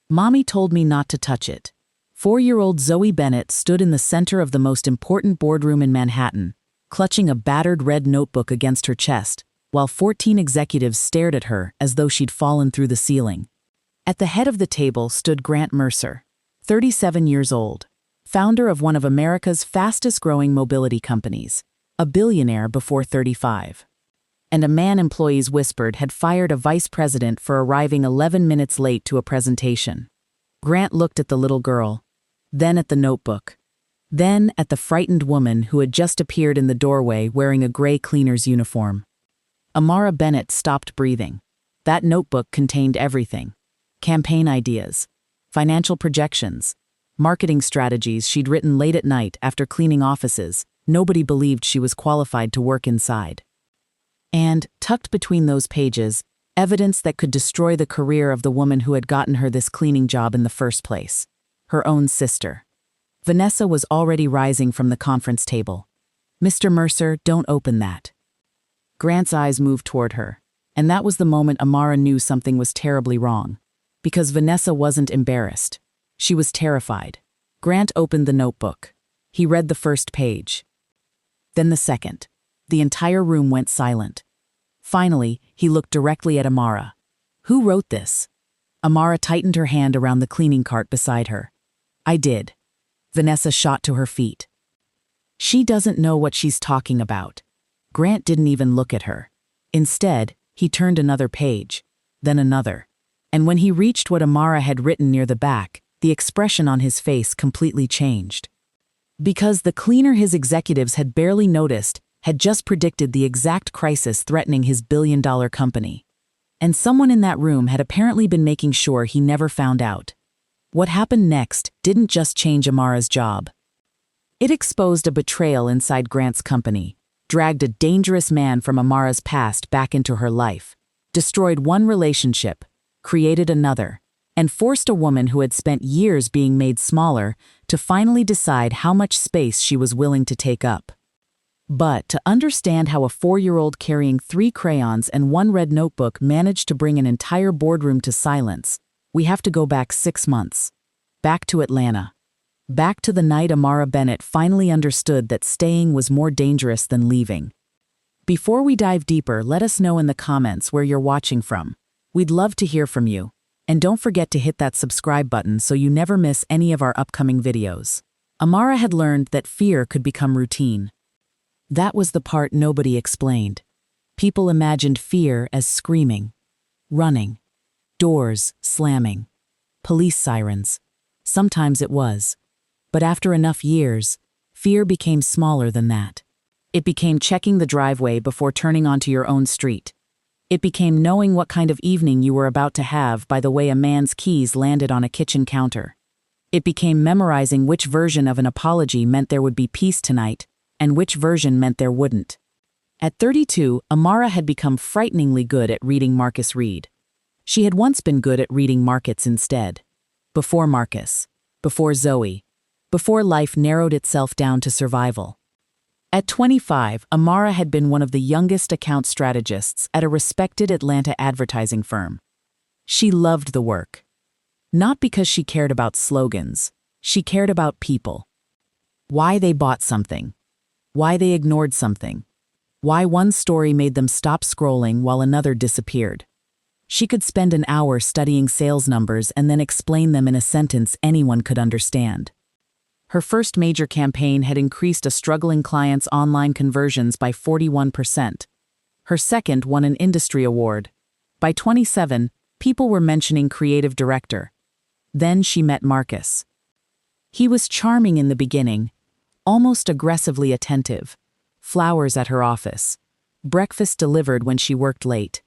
Mommy told me not to touch it. 4-year-old Zoe Bennett stood in the center of the most important boardroom in Manhattan, clutching a battered red notebook against her chest, while 14 executives stared at her as though she'd fallen through the ceiling. At the head of the table stood Grant Mercer, 37 years old, founder of one of America's fastest-growing mobility companies, a billionaire before 35. And a man employees whispered had fired a vice president for arriving 11 minutes late to a presentation. Grant looked at the little girl, then at the notebook, then at the frightened woman who had just appeared in the doorway wearing a gray cleaner's uniform. Amara Bennett stopped breathing. That notebook contained everything: campaign ideas, financial projections, marketing strategies she'd written late at night after cleaning offices. Nobody believed she was qualified to work inside. And, tucked between those pages, evidence that could destroy the career of the woman who had gotten her this cleaning job in the first place: her own sister. Vanessa was already rising from the conference table. "Mr. Mercer, don't open that." Grant's eyes moved toward her, and that was the moment Amara knew something was terribly wrong. Because Vanessa wasn't embarrassed. She was terrified. Grant opened the notebook. He read the first page. Then the second. The entire room went silent. Finally, he looked directly at Amara. "Who wrote this?" Amara tightened her hand around the cleaning cart beside her. "I did." Vanessa shot to her feet. "She doesn't know what she's talking about." Grant didn't even look at her. Instead, he turned another page, then another. And when he reached what Amara had written near the back, the expression on his face completely changed. Because the cleaner his executives had barely noticed had just predicted the exact crisis threatening his billion-dollar company. And someone in that room had apparently been making sure he never found out. What happened next didn't just change Amara's job. It exposed a betrayal inside Grant's company, dragged a dangerous man from Amara's past back into her life, destroyed one relationship, created another, and forced a woman who had spent years being made smaller to finally decide how much space she was willing to take up. But to understand how a 4-year-old carrying 3 crayons and 1 red notebook managed to bring an entire boardroom to silence, we have to go back 6 months. Back to Atlanta. Back to the night Amara Bennett finally understood that staying was more dangerous than leaving. Before we dive deeper, let us know in the comments where you're watching from. We'd love to hear from you. And don't forget to hit that subscribe button so you never miss any of our upcoming videos. Amara had learned that fear could become routine. That was the part nobody explained. People imagined fear as screaming, running, doors slamming, police sirens. Sometimes it was. But after enough years, fear became smaller than that. It became checking the driveway before turning onto your own street. It became knowing what kind of evening you were about to have by the way a man's keys landed on a kitchen counter. It became memorizing which version of an apology meant there would be peace tonight, and which version meant there wouldn't. At 32, Amara had become frighteningly good at reading Marcus Reed. She had once been good at reading markets instead. Before Marcus. Before Zoe. Before life narrowed itself down to survival. At 25, Amara had been one of the youngest account strategists at a respected Atlanta advertising firm. She loved the work. Not because she cared about slogans. She cared about people. Why they bought something. Why they ignored something. Why one story made them stop scrolling while another disappeared. She could spend an hour studying sales numbers and then explain them in a sentence anyone could understand. Her first major campaign had increased a struggling client's online conversions by 41%. Her second won an industry award. By 27, people were mentioning creative director. Then she met Marcus. He was charming in the beginning, almost aggressively attentive. Flowers at her office. Breakfast delivered when she worked late.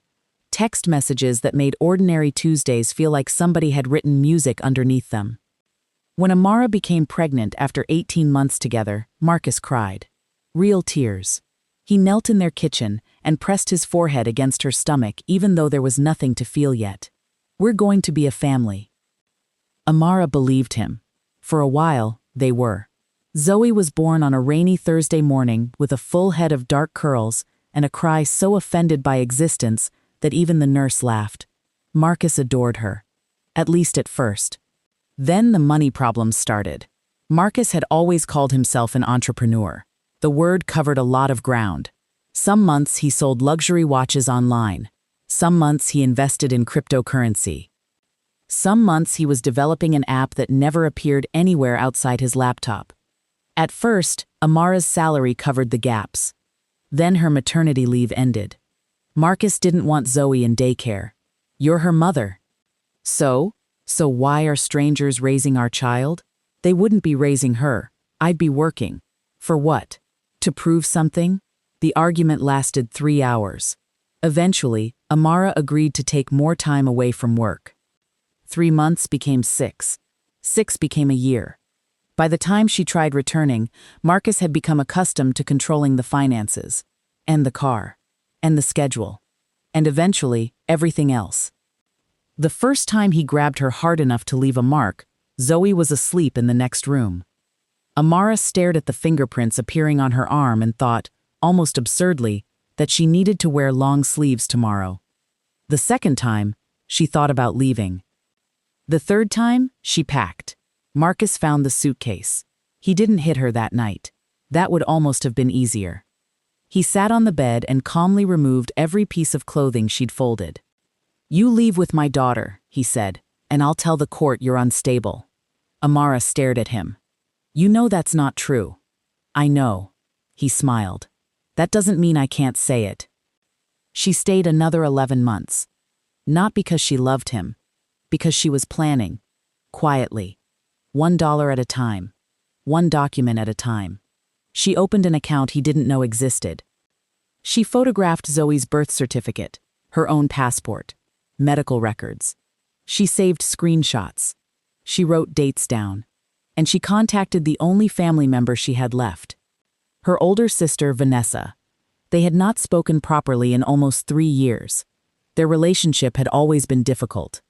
Text messages that made ordinary Tuesdays feel like somebody had written music underneath them. When Amara became pregnant after 18 months together, Marcus cried. Real tears. He knelt in their kitchen and pressed his forehead against her stomach even though there was nothing to feel yet. We're going to be a family. Amara believed him. For a while, they were. Zoe was born on a rainy Thursday morning with a full head of dark curls and a cry so offended by existence that even the nurse laughed. Marcus adored her. at least at first. Then the money problems started. Marcus had always called himself an entrepreneur. The word covered a lot of ground. Some months he sold luxury watches online. Some months he invested in cryptocurrency. Some months he was developing an app that never appeared anywhere outside his laptop. At first, Amara's salary covered the gaps. Then her maternity leave ended. Marcus didn't want Zoe in daycare. You're her mother. So why are strangers raising our child? They wouldn't be raising her. I'd be working. For what? To prove something? The argument lasted 3 hours. Eventually, Amara agreed to take more time away from work. 3 months became 6. 6 became a year. By the time she tried returning, Marcus had become accustomed to controlling the finances, and the car, and the schedule, and eventually, everything else. The first time he grabbed her hard enough to leave a mark, Zoe was asleep in the next room. Amara stared at the fingerprints appearing on her arm and thought, almost absurdly, that she needed to wear long sleeves tomorrow. The second time, she thought about leaving. The third time, she packed. Marcus found the suitcase. He didn't hit her that night. That would almost have been easier. He sat on the bed and calmly removed every piece of clothing she'd folded. "You leave with my daughter," he said, "and I'll tell the court you're unstable." Amara stared at him. "You know that's not true." "I know." He smiled. "That doesn't mean I can't say it." She stayed another 11 months. Not because she loved him. Because she was planning. Quietly. $1 at a time. One document at a time. She opened an account he didn't know existed. She photographed Zoe's birth certificate, her own passport, medical records. She saved screenshots. She wrote dates down. And she contacted the only family member she had left. Her older sister, Vanessa. They had not spoken properly in almost 3 years. Their relationship had always been difficult.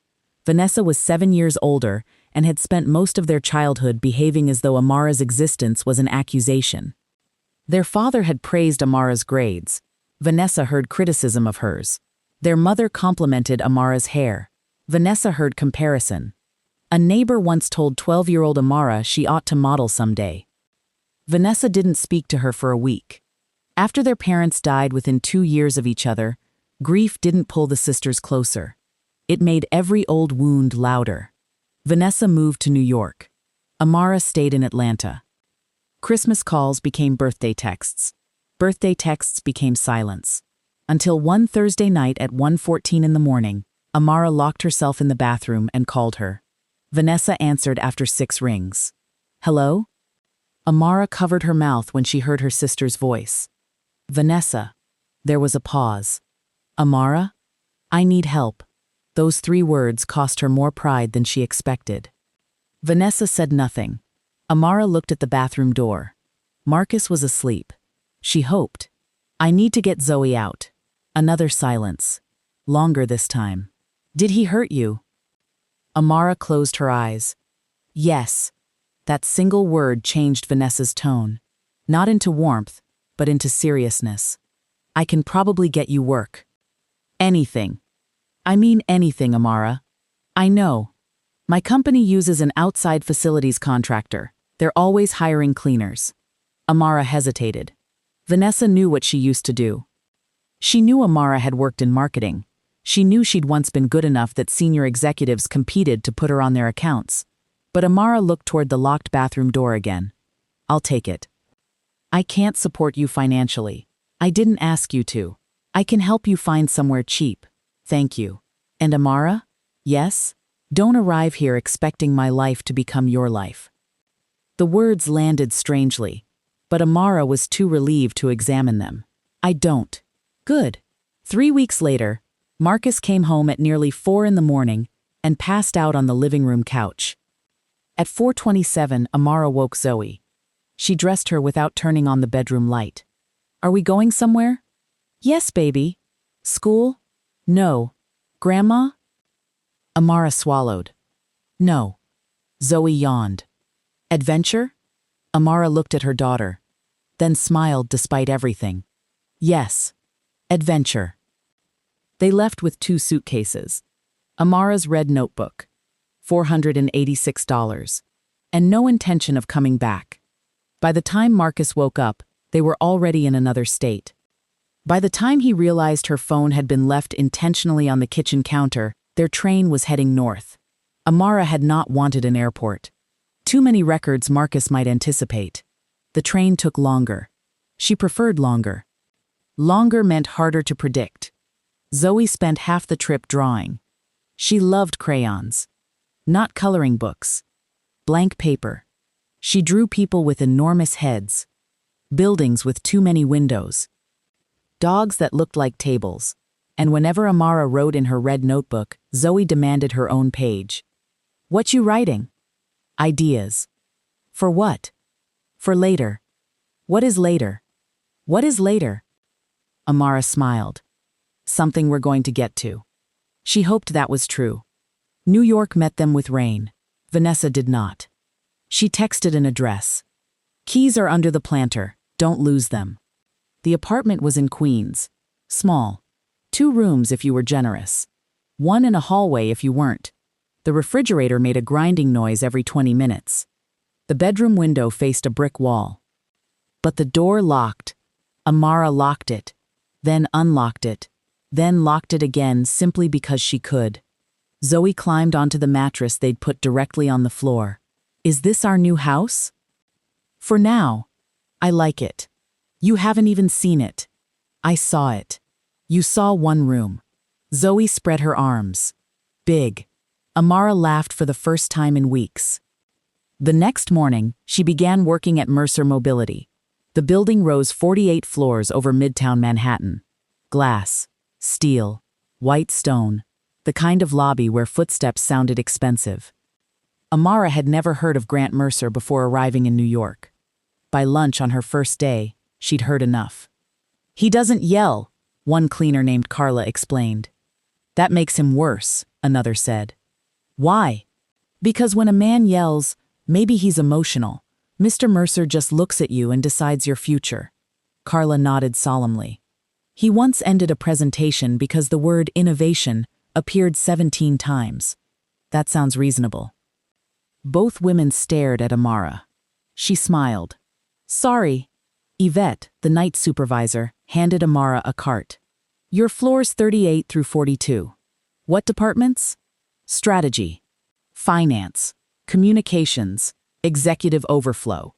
Vanessa was 7 years older and had spent most of their childhood behaving as though Amara's existence was an accusation. Their father had praised Amara's grades. Vanessa heard criticism of hers. Their mother complimented Amara's hair. Vanessa heard comparison. A neighbor once told 12-year-old Amara she ought to model someday. Vanessa didn't speak to her for a week. After their parents died within 2 years of each other, grief didn't pull the sisters closer. It made every old wound louder. Vanessa moved to New York. Amara stayed in Atlanta. Christmas calls became birthday texts. Birthday texts became silence. Until one Thursday night at 1:14 in the morning, Amara locked herself in the bathroom and called her. Vanessa answered after 6 rings. "Hello?" Amara covered her mouth when she heard her sister's voice. "Vanessa." There was a pause. "Amara? I need help." Those 3 words cost her more pride than she expected. Vanessa said nothing. Amara looked at the bathroom door. Marcus was asleep. She hoped. "I need to get Zoe out." Another silence. Longer this time. "Did he hurt you?" Amara closed her eyes. "Yes." That single word changed Vanessa's tone. Not into warmth, but into seriousness. "I can probably get you work." "Anything." "I mean anything, Amara." "I know. My company uses an outside facilities contractor. They're always hiring cleaners." Amara hesitated. Vanessa knew what she used to do. She knew Amara had worked in marketing. She knew she'd once been good enough that senior executives competed to put her on their accounts. But Amara looked toward the locked bathroom door again. "I'll take it." "I can't support you financially. I didn't ask you to. I can help you find somewhere cheap. Thank you." "And Amara?" "Yes? Don't arrive here expecting my life to become your life." The words landed strangely, but Amara was too relieved to examine them. "I don't." "Good." 3 weeks later, Marcus came home at nearly 4 in the morning and passed out on the living room couch. At 4:27, Amara woke Zoe. She dressed her without turning on the bedroom light. "Are we going somewhere?" "Yes, baby." "School?" "No." "Grandma?" Amara swallowed. "No." Zoe yawned. "Adventure?" Amara looked at her daughter, then smiled despite everything. "Yes. Adventure." They left with 2 suitcases. Amara's red notebook. $486, and no intention of coming back. By the time Marcus woke up, they were already in another state. By the time he realized her phone had been left intentionally on the kitchen counter, their train was heading north. Amara had not wanted an airport. Too many records Marcus might anticipate. The train took longer. She preferred longer. Longer meant harder to predict. Zoe spent half the trip drawing. She loved crayons. Not coloring books. Blank paper. She drew people with enormous heads. Buildings with too many windows. Dogs that looked like tables. And whenever Amara wrote in her red notebook, Zoe demanded her own page. "What you writing?" "Ideas." "For what?" "For later." "What is later?" "What is later?" Amara smiled. "Something we're going to get to." She hoped that was true. New York met them with rain. Vanessa did not. She texted an address. "Keys are under the planter. Don't lose them." The apartment was in Queens. Small. 2 rooms if you were generous. 1 in a hallway if you weren't. The refrigerator made a grinding noise every 20 minutes. The bedroom window faced a brick wall. But the door locked. Amara locked it, then unlocked it, then locked it again simply because she could. Zoe climbed onto the mattress they'd put directly on the floor. "Is this our new house?" "For now. I like it. You haven't even seen it." "I saw it." "You saw 1 room." Zoe spread her arms. "Big." Amara laughed for the first time in weeks. The next morning, she began working at Mercer Mobility. The building rose 48 floors over Midtown Manhattan. Glass, steel, white stone, the kind of lobby where footsteps sounded expensive. Amara had never heard of Grant Mercer before arriving in New York. By lunch on her first day, she'd heard enough. "He doesn't yell," one cleaner named Carla explained. "That makes him worse," another said. "Why?" "Because when a man yells, maybe he's emotional. Mr. Mercer just looks at you and decides your future." Carla nodded solemnly. "He once ended a presentation because the word innovation appeared 17 times. That sounds reasonable." Both women stared at Amara. She smiled. "Sorry." Yvette, the night supervisor, handed Amara a cart. "Your floors 38 through 42. What departments?" "Strategy, finance, communications, executive overflow."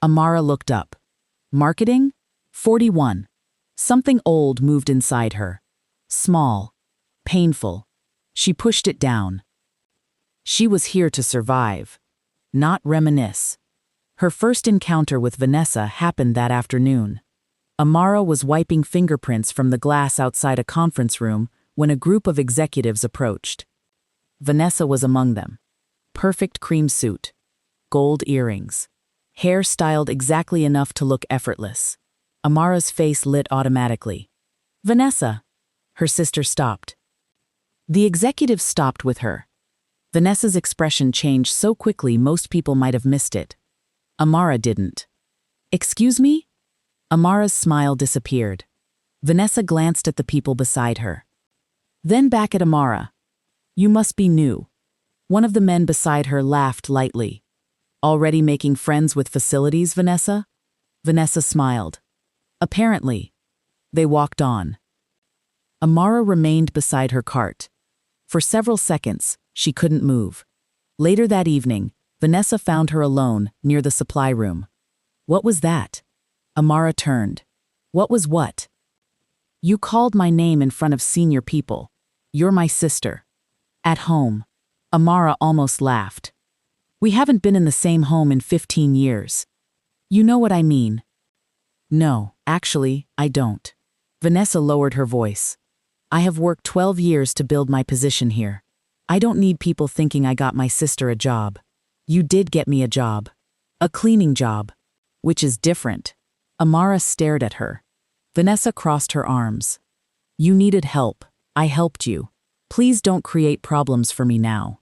Amara looked up. "Marketing?" 41. Something old moved inside her. Small. Painful. She pushed it down. She was here to survive, not reminisce. Her first encounter with Vanessa happened that afternoon. Amara was wiping fingerprints from the glass outside a conference room when a group of executives approached. Vanessa was among them. Perfect cream suit. Gold earrings. Hair styled exactly enough to look effortless. Amara's face lit automatically. "Vanessa." Her sister stopped. The executive stopped with her. Vanessa's expression changed so quickly most people might have missed it. Amara didn't. "Excuse me?" Amara's smile disappeared. Vanessa glanced at the people beside her. Then back at Amara. "You must be new." One of the men beside her laughed lightly. "Already making friends with facilities, Vanessa?" Vanessa smiled. "Apparently." They walked on. Amara remained beside her cart. For several seconds, she couldn't move. Later that evening, Vanessa found her alone near the supply room. "What was that?" Amara turned. "What was what?" "You called my name in front of senior people. You're my sister." "At home." Amara almost laughed. "We haven't been in the same home in 15 years. You know what I mean." "No, actually, I don't." Vanessa lowered her voice. "I have worked 12 years to build my position here. I don't need people thinking I got my sister a job. You did get me a job. A cleaning job. Which is different." Amara stared at her. Vanessa crossed her arms. "You needed help. I helped you. Please don't create problems for me now."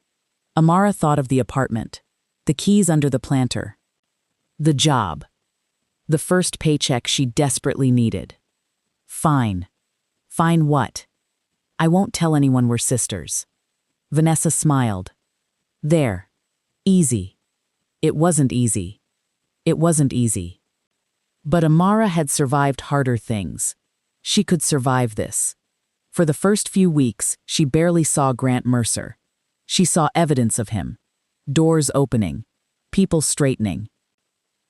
Amara thought of the apartment. The keys under the planter. The job. The first paycheck she desperately needed. "Fine." "Fine what?" "I won't tell anyone we're sisters." Vanessa smiled. There. Easy. It wasn't easy. It wasn't easy. But Amara had survived harder things. She could survive this. For the first few weeks, she barely saw Grant Mercer. She saw evidence of him. Doors opening. People straightening.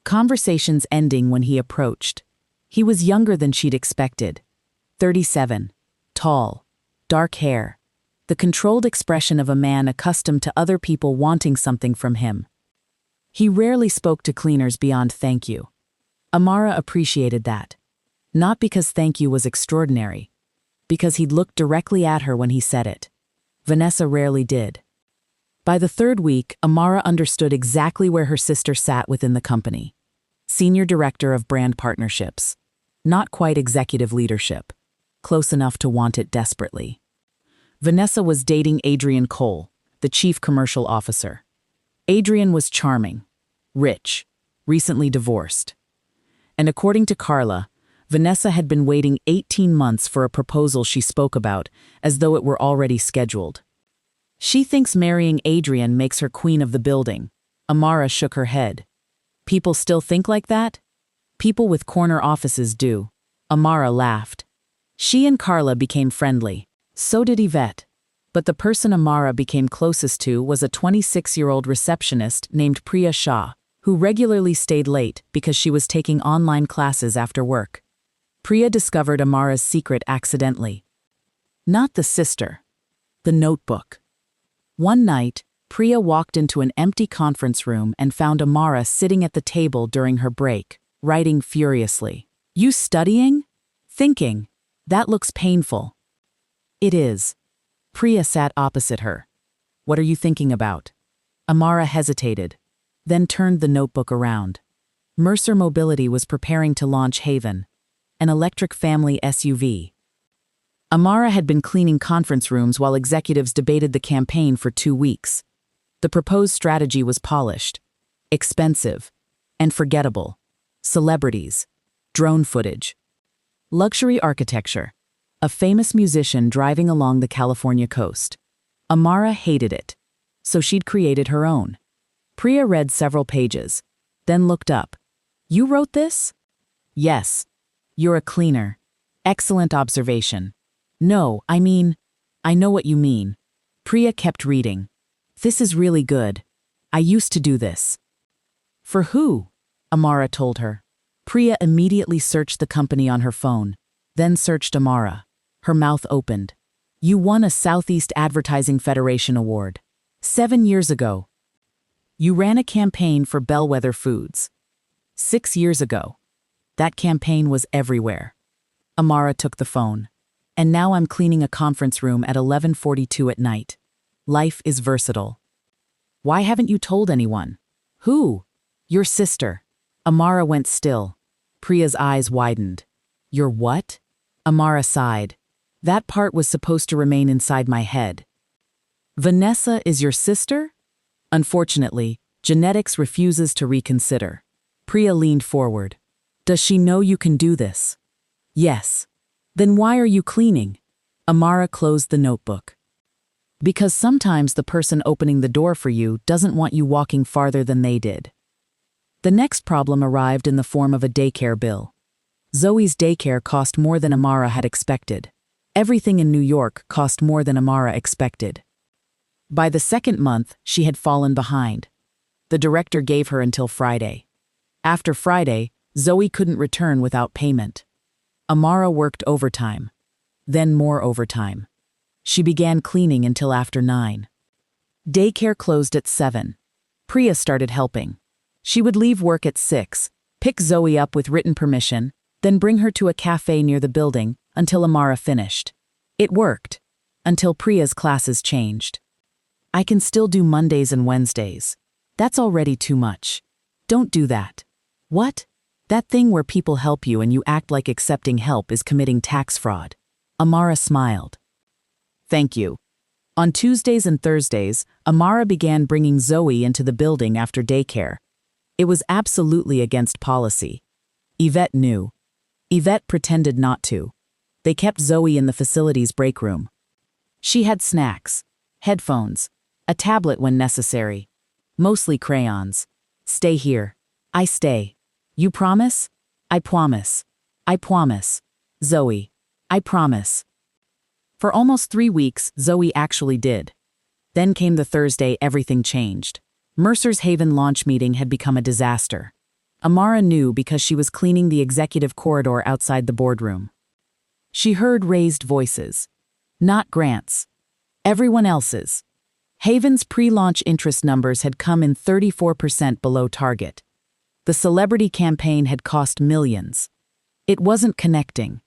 Conversations ending when he approached. He was younger than she'd expected. 37. Tall. Dark hair. The controlled expression of a man accustomed to other people wanting something from him. He rarely spoke to cleaners beyond thank you. Amara appreciated that. Not because thank you was extraordinary. Because he'd looked directly at her when he said it. Vanessa rarely did. By the third week, Amara understood exactly where her sister sat within the company. Senior Director of Brand Partnerships. Not quite executive leadership. Close enough to want it desperately. Vanessa was dating Adrian Cole, the Chief Commercial Officer. Adrian was charming, rich, recently divorced. And according to Carla, Vanessa had been waiting 18 months for a proposal she spoke about, as though it were already scheduled. She thinks marrying Adrian makes her queen of the building. Amara shook her head. People still think like that? People with corner offices do. Amara laughed. She and Carla became friendly. So did Yvette. But the person Amara became closest to was a 26-year-old receptionist named Priya Shah, who regularly stayed late because she was taking online classes after work. Priya discovered Amara's secret accidentally. Not the sister. The notebook. One night, Priya walked into an empty conference room and found Amara sitting at the table during her break, writing furiously. You studying? Thinking. That looks painful. It is. Priya sat opposite her. What are you thinking about? Amara hesitated, then turned the notebook around. Mercer Mobility was preparing to launch Haven, an electric family SUV. Amara had been cleaning conference rooms while executives debated the campaign for 2 weeks. The proposed strategy was polished, expensive, and forgettable. Celebrities, drone footage, luxury architecture, a famous musician driving along the California coast. Amara hated it, so she'd created her own. Priya read several pages, then looked up. You wrote this? Yes. You're a cleaner. Excellent observation. No, I know what you mean. Priya kept reading. This is really good. I used to do this. For who? Amara told her. Priya immediately searched the company on her phone, then searched Amara. Her mouth opened. You won a Southeast Advertising Federation award. 7 years ago. You ran a campaign for Bellwether Foods. 6 years ago. That campaign was everywhere. Amara took the phone. And now I'm cleaning a conference room at 11:42 at night. Life is versatile. Why haven't you told anyone? Who? Your sister. Amara went still. Priya's eyes widened. Your what? Amara sighed. That part was supposed to remain inside my head. Vanessa is your sister? Unfortunately, genetics refuses to reconsider. Priya leaned forward. Does she know you can do this? Yes. Then why are you cleaning? Amara closed the notebook. Because sometimes the person opening the door for you doesn't want you walking farther than they did. The next problem arrived in the form of a daycare bill. Zoe's daycare cost more than Amara had expected. Everything in New York cost more than Amara expected. By the second month, she had fallen behind. The director gave her until Friday. After Friday, Zoe couldn't return without payment. Amara worked overtime. Then more overtime. She began cleaning until after 9. Daycare closed at 7. Priya started helping. She would leave work at 6, pick Zoe up with written permission, then bring her to a cafe near the building until Amara finished. It worked. Until Priya's classes changed. I can still do Mondays and Wednesdays. That's already too much. Don't do that. What? That thing where people help you and you act like accepting help is committing tax fraud. Amara smiled. Thank you. On Tuesdays and Thursdays, Amara began bringing Zoe into the building after daycare. It was absolutely against policy. Yvette knew. Yvette pretended not to. They kept Zoe in the facility's break room. She had snacks, headphones, A tablet when necessary. Mostly crayons. Stay here. I stay. You promise? I promise. I promise. Zoe. I promise. For almost 3 weeks, Zoe actually did. Then came the Thursday everything changed. Mercer's Haven launch meeting had become a disaster. Amara knew because she was cleaning the executive corridor outside the boardroom. She heard raised voices. Not Grant's. Everyone else's. Haven's pre-launch interest numbers had come in 34% below target. The celebrity campaign had cost millions. It wasn't connecting.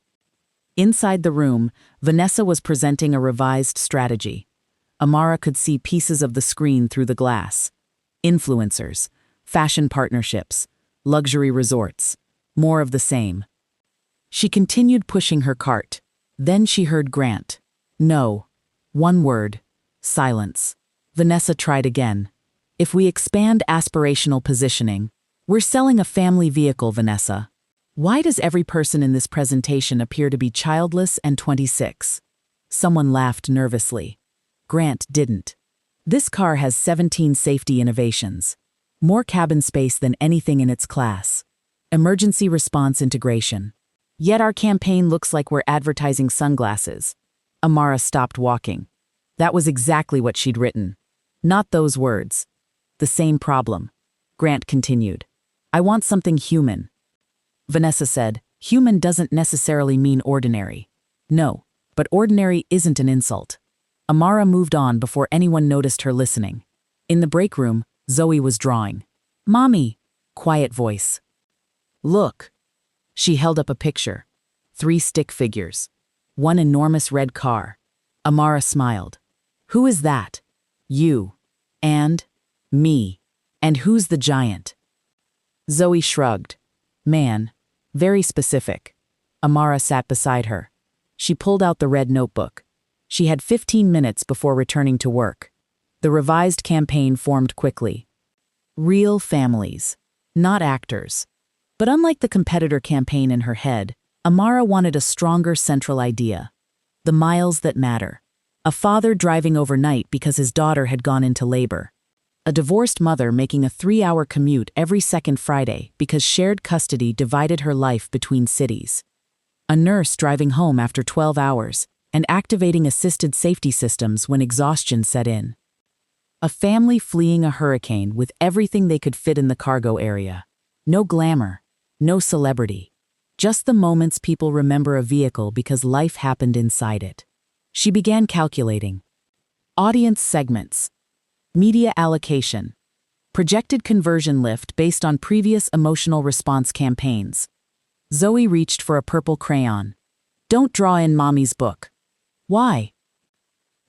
Inside the room, Vanessa was presenting a revised strategy. Amara could see pieces of the screen through the glass. Influencers, fashion partnerships, luxury resorts, more of the same. She continued pushing her cart. Then she heard Grant. No. One word. Silence. Vanessa tried again. If we expand aspirational positioning, we're selling a family vehicle, Vanessa. Why does every person in this presentation appear to be childless and 26? Someone laughed nervously. Grant didn't. This car has 17 safety innovations. More cabin space than anything in its class. Emergency response integration. Yet our campaign looks like we're advertising sunglasses. Amara stopped walking. That was exactly what she'd written. Not those words. The same problem. Grant continued. I want something human. Vanessa said, human doesn't necessarily mean ordinary. No, but ordinary isn't an insult. Amara moved on before anyone noticed her listening. In the break room, Zoe was drawing. Mommy! Quiet voice. Look. She held up a picture. 3 stick figures. One enormous red car. Amara smiled. Who is that? You. And? Me. And who's the giant? Zoe shrugged. Man. Very specific. Amara sat beside her. She pulled out the red notebook. She had 15 minutes before returning to work. The revised campaign formed quickly. Real families. Not actors. But unlike the competitor campaign in her head, Amara wanted a stronger central idea. The miles that matter. A father driving overnight because his daughter had gone into labor. A divorced mother making a 3-hour commute every second Friday because shared custody divided her life between cities. A nurse driving home after 12 hours and activating assisted safety systems when exhaustion set in. A family fleeing a hurricane with everything they could fit in the cargo area. No glamour, no celebrity. Just the moments people remember a vehicle because life happened inside it. She began calculating. Audience segments. Media allocation. Projected conversion lift based on previous emotional response campaigns. Zoe reached for a purple crayon. Don't draw in Mommy's book. Why?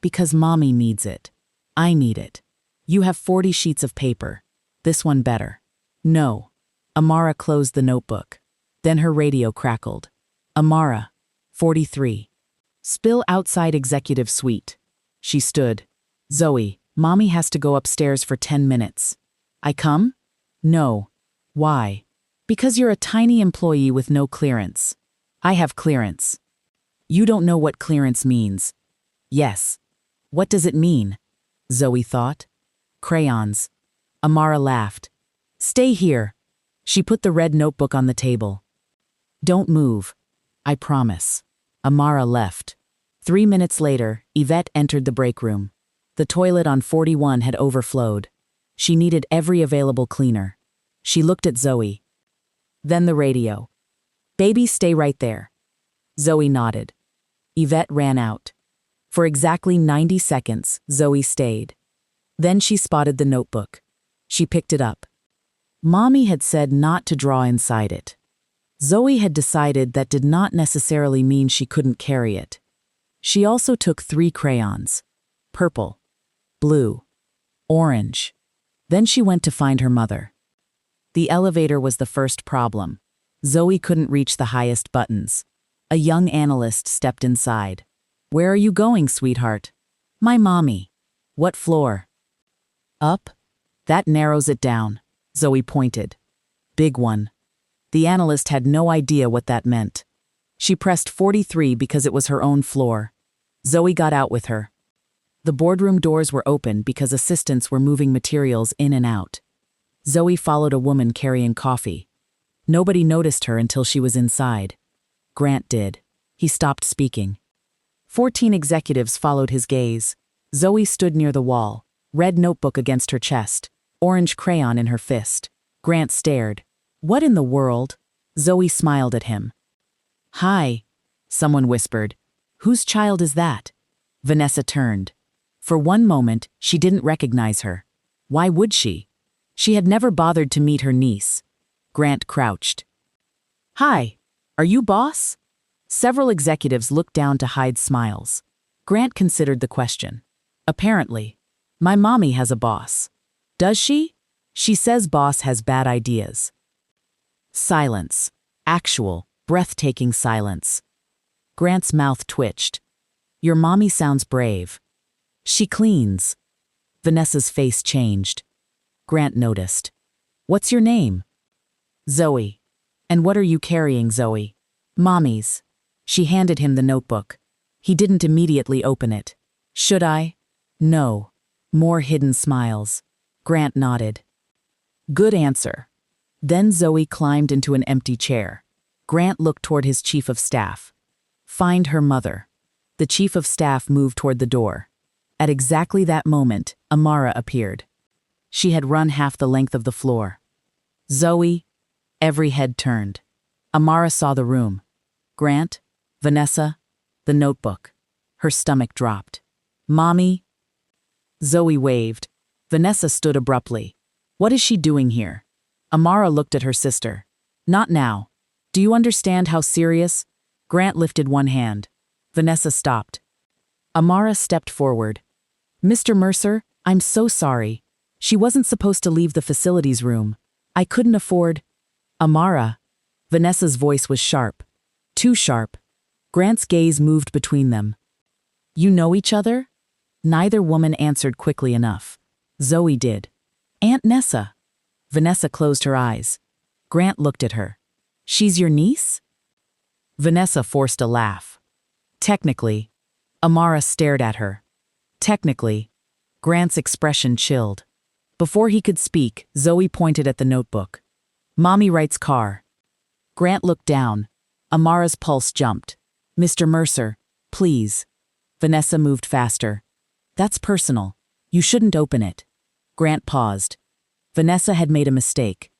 Because Mommy needs it. I need it. You have 40 sheets of paper. This one better. No. Amara closed the notebook. Then her radio crackled. Amara, 43. Spill outside executive suite. She stood. Zoe, Mommy has to go upstairs for 10 minutes. I come? No. Why? Because you're a tiny employee with no clearance. I have clearance. You don't know what clearance means. Yes. What does it mean? Zoe thought. Crayons. Amara laughed. Stay here. She put the red notebook on the table. Don't move. I promise. Amara left. 3 minutes later, Yvette entered the break room. The toilet on 41 had overflowed. She needed every available cleaner. She looked at Zoe. Then the radio. Baby, stay right there. Zoe nodded. Yvette ran out. For exactly 90 seconds, Zoe stayed. Then she spotted the notebook. She picked it up. Mommy had said not to draw inside it. Zoe had decided that did not necessarily mean she couldn't carry it. She also took 3 crayons. Purple. Blue. Orange. Then she went to find her mother. The elevator was the first problem. Zoe couldn't reach the highest buttons. A young analyst stepped inside. Where are you going, sweetheart? My mommy. What floor? Up? That narrows it down. Zoe pointed. Big one. The analyst had no idea what that meant. She pressed 43 because it was her own floor. Zoe got out with her. The boardroom doors were open because assistants were moving materials in and out. Zoe followed a woman carrying coffee. Nobody noticed her until she was inside. Grant did. He stopped speaking. 14 executives followed his gaze. Zoe stood near the wall, red notebook against her chest, orange crayon in her fist. Grant stared. What in the world? Zoe smiled at him. Hi, someone whispered. Whose child is that? Vanessa turned. For one moment, she didn't recognize her. Why would she? She had never bothered to meet her niece. Grant crouched. Hi, are you boss? Several executives looked down to hide smiles. Grant considered the question. Apparently. My mommy has a boss. Does she? She says boss has bad ideas. Silence. Actual, breathtaking silence. Grant's mouth twitched. Your mommy sounds brave. She cleans. Vanessa's face changed. Grant noticed. What's your name? Zoe. And what are you carrying, Zoe? Mommy's. She handed him the notebook. He didn't immediately open it. Should I? No. More hidden smiles. Grant nodded. Good answer. Then Zoe climbed into an empty chair. Grant looked toward his chief of staff. Find her mother. The chief of staff moved toward the door. At exactly that moment, Amara appeared. She had run half the length of the floor. Zoe. Every head turned. Amara saw the room. Grant, Vanessa, the notebook. Her stomach dropped. Mommy? Zoe waved. Vanessa stood abruptly. What is she doing here? Amara looked at her sister. Not now. Do you understand how serious? Grant lifted one hand. Vanessa stopped. Amara stepped forward. Mr. Mercer, I'm so sorry. She wasn't supposed to leave the facilities room. I couldn't afford. Amara. Vanessa's voice was sharp. Too sharp. Grant's gaze moved between them. You know each other? Neither woman answered quickly enough. Zoe did. Aunt Nessa. Vanessa closed her eyes. Grant looked at her. She's your niece? Vanessa forced a laugh. Technically. Amara stared at her. Technically. Grant's expression chilled. Before he could speak, Zoe pointed at the notebook. Mommy writes car. Grant looked down. Amara's pulse jumped. Mr. Mercer, please. Vanessa moved faster. That's personal. You shouldn't open it. Grant paused. Vanessa had made a mistake.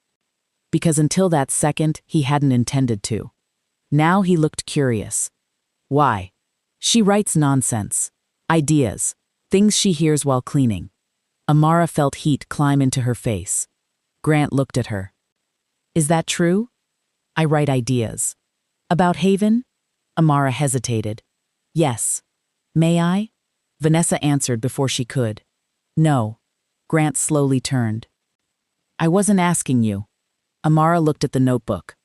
Because until that second, he hadn't intended to. Now he looked curious. Why? She writes nonsense. Ideas. Things she hears while cleaning. Amara felt heat climb into her face. Grant looked at her. Is that true? I write ideas. About Haven? Amara hesitated. Yes. May I? Vanessa answered before she could. No. Grant slowly turned. I wasn't asking you. Amara looked at the notebook.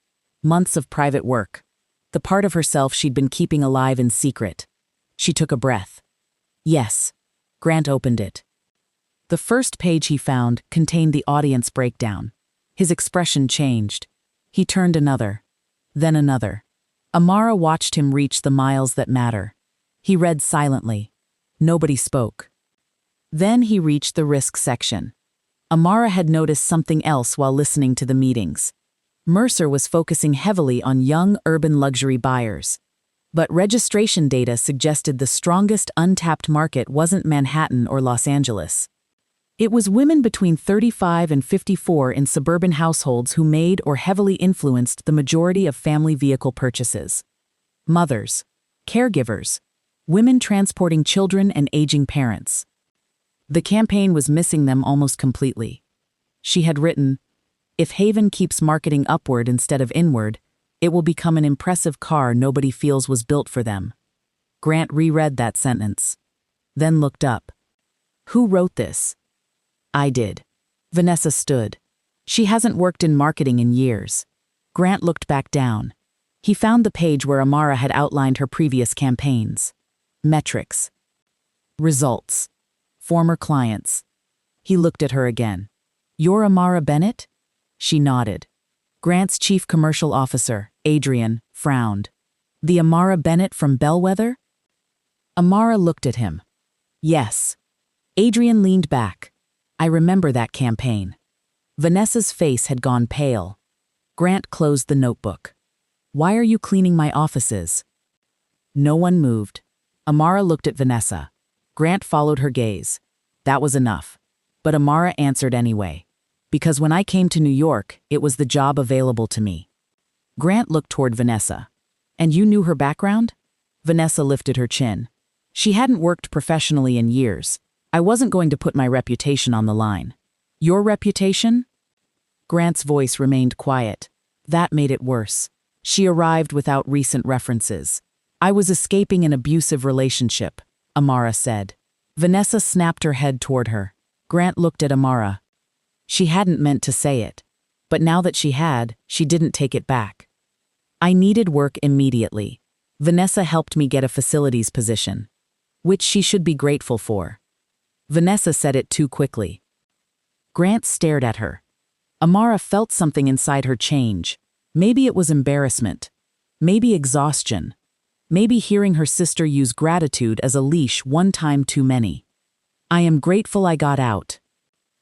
Months of private work. The part of herself she'd been keeping alive in secret. She took a breath. Yes. Grant opened it. The first page he found contained the audience breakdown. His expression changed. He turned another. Then another. Amara watched him reach the miles that matter. He read silently. Nobody spoke. Then he reached the risk section. Amara had noticed something else while listening to the meetings. Mercer was focusing heavily on young urban luxury buyers. But registration data suggested the strongest untapped market wasn't Manhattan or Los Angeles. It was women between 35 and 54 in suburban households who made or heavily influenced the majority of family vehicle purchases. Mothers, caregivers, women transporting children and aging parents. The campaign was missing them almost completely. She had written, "If Haven keeps marketing upward instead of inward, it will become an impressive car nobody feels was built for them." Grant reread that sentence. Then looked up. Who wrote this? I did. Vanessa stood. She hasn't worked in marketing in years. Grant looked back down. He found the page where Amara had outlined her previous campaigns. Metrics. Results. Former clients. He looked at her again. You're Amara Bennett? She nodded. Grant's chief commercial officer, Adrian, frowned. The Amara Bennett from Bellwether? Amara looked at him. Yes. Adrian leaned back. I remember that campaign. Vanessa's face had gone pale. Grant closed the notebook. Why are you cleaning my offices? No one moved. Amara looked at Vanessa. Grant followed her gaze. That was enough. But Amara answered anyway. Because when I came to New York, it was the job available to me. Grant looked toward Vanessa. And you knew her background? Vanessa lifted her chin. She hadn't worked professionally in years. I wasn't going to put my reputation on the line. Your reputation? Grant's voice remained quiet. That made it worse. She arrived without recent references. I was escaping an abusive relationship, Amara said. Vanessa snapped her head toward her. Grant looked at Amara. She hadn't meant to say it. But now that she had, she didn't take it back. I needed work immediately. Vanessa helped me get a facilities position, which she should be grateful for. Vanessa said it too quickly. Grant stared at her. Amara felt something inside her change. Maybe it was embarrassment. Maybe exhaustion. Maybe hearing her sister use gratitude as a leash one time too many. I am grateful I got out.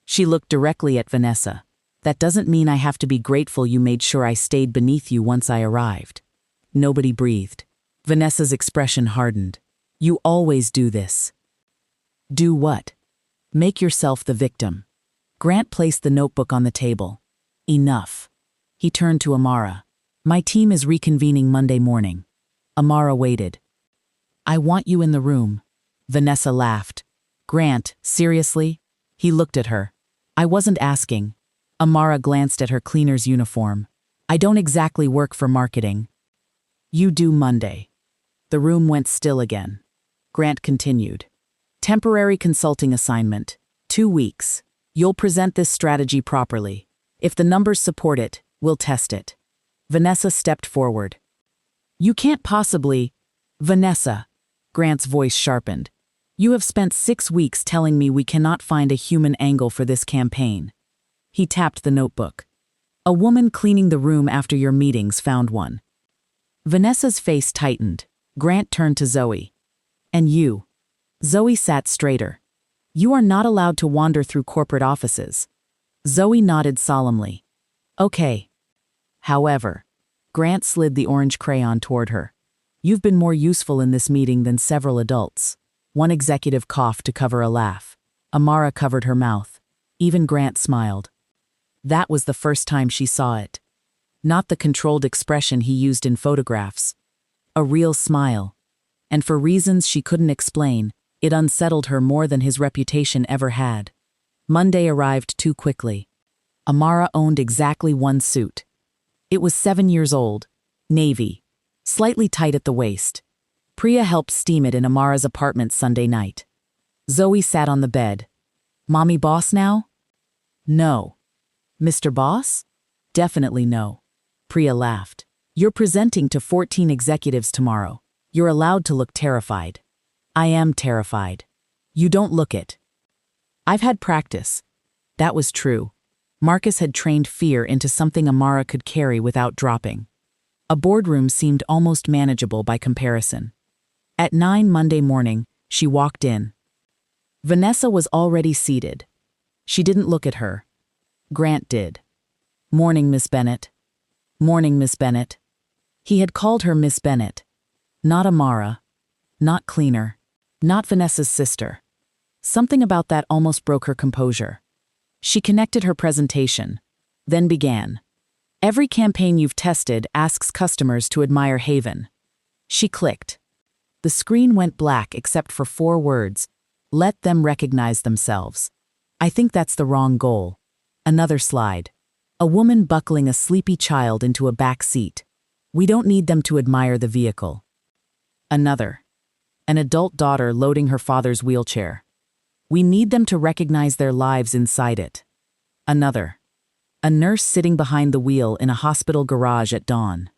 She looked directly at Vanessa. That doesn't mean I have to be grateful you made sure I stayed beneath you once I arrived. Nobody breathed. Vanessa's expression hardened. You always do this. Do what? Make yourself the victim. Grant placed the notebook on the table. Enough. He turned to Amara. My team is reconvening Monday morning. Amara waited. I want you in the room. Vanessa laughed. Grant, seriously? He looked at her. I wasn't asking. Amara glanced at her cleaner's uniform. I don't exactly work for marketing. You do Monday. The room went still again. Grant continued. Temporary consulting assignment. 2 weeks. You'll present this strategy properly. If the numbers support it, we'll test it. Vanessa stepped forward. You can't possibly… Vanessa. Grant's voice sharpened. You have spent 6 weeks telling me we cannot find a human angle for this campaign. He tapped the notebook. A woman cleaning the room after your meetings found one. Vanessa's face tightened. Grant turned to Zoe. And you. Zoe sat straighter. You are not allowed to wander through corporate offices. Zoe nodded solemnly. Okay. However, Grant slid the orange crayon toward her. You've been more useful in this meeting than several adults. One executive coughed to cover a laugh. Amara covered her mouth. Even Grant smiled. That was the first time she saw it. Not the controlled expression he used in photographs. A real smile. And for reasons she couldn't explain, it unsettled her more than his reputation ever had. Monday arrived too quickly. Amara owned exactly one suit. It was 7 years old, navy, slightly tight at the waist. Priya helped steam it in Amara's apartment Sunday night. Zoe sat on the bed. Mommy boss now? No. Mr. Boss? Definitely no. Priya laughed. You're presenting to 14 executives tomorrow. You're allowed to look terrified. I am terrified. You don't look it. I've had practice. That was true. Marcus had trained fear into something Amara could carry without dropping. A boardroom seemed almost manageable by comparison. At 9 Monday morning, she walked in. Vanessa was already seated. She didn't look at her. Grant did. Morning, Miss Bennett. Morning, Miss Bennett. He had called her Miss Bennett. Not Amara. Not cleaner. Not Vanessa's sister. Something about that almost broke her composure. She connected her presentation, then began. Every campaign you've tested asks customers to admire Haven. She clicked. The screen went black except for 4 words. Let them recognize themselves. I think that's the wrong goal. Another slide. A woman buckling a sleepy child into a back seat. We don't need them to admire the vehicle. Another. An adult daughter loading her father's wheelchair. We need them to recognize their lives inside it. Another. A nurse sitting behind the wheel in a hospital garage at dawn.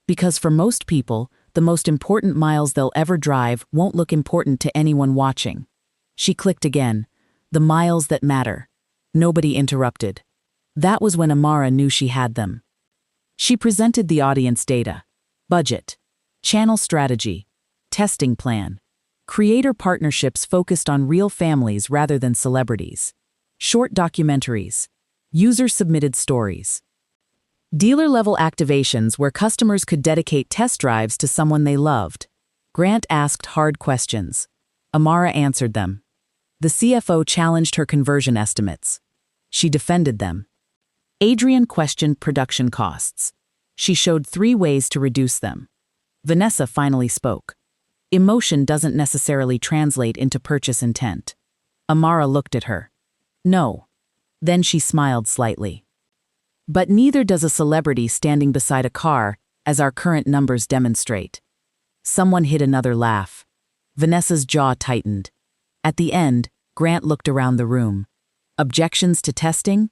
Because for most people, the most important miles they'll ever drive won't look important to anyone watching. She clicked again. The miles that matter. Nobody interrupted. That was when Amara knew she had them. She presented the audience data. Budget. Channel strategy. Testing plan. Creator partnerships focused on real families rather than celebrities. Short documentaries. User-submitted stories. Dealer-level activations where customers could dedicate test drives to someone they loved. Grant asked hard questions. Amara answered them. The CFO challenged her conversion estimates. She defended them. Adrian questioned production costs. She showed 3 ways to reduce them. Vanessa finally spoke. Emotion doesn't necessarily translate into purchase intent. Amara looked at her. No. Then she smiled slightly. But neither does a celebrity standing beside a car, as our current numbers demonstrate. Someone hid another laugh. Vanessa's jaw tightened. At the end, Grant looked around the room. Objections to testing?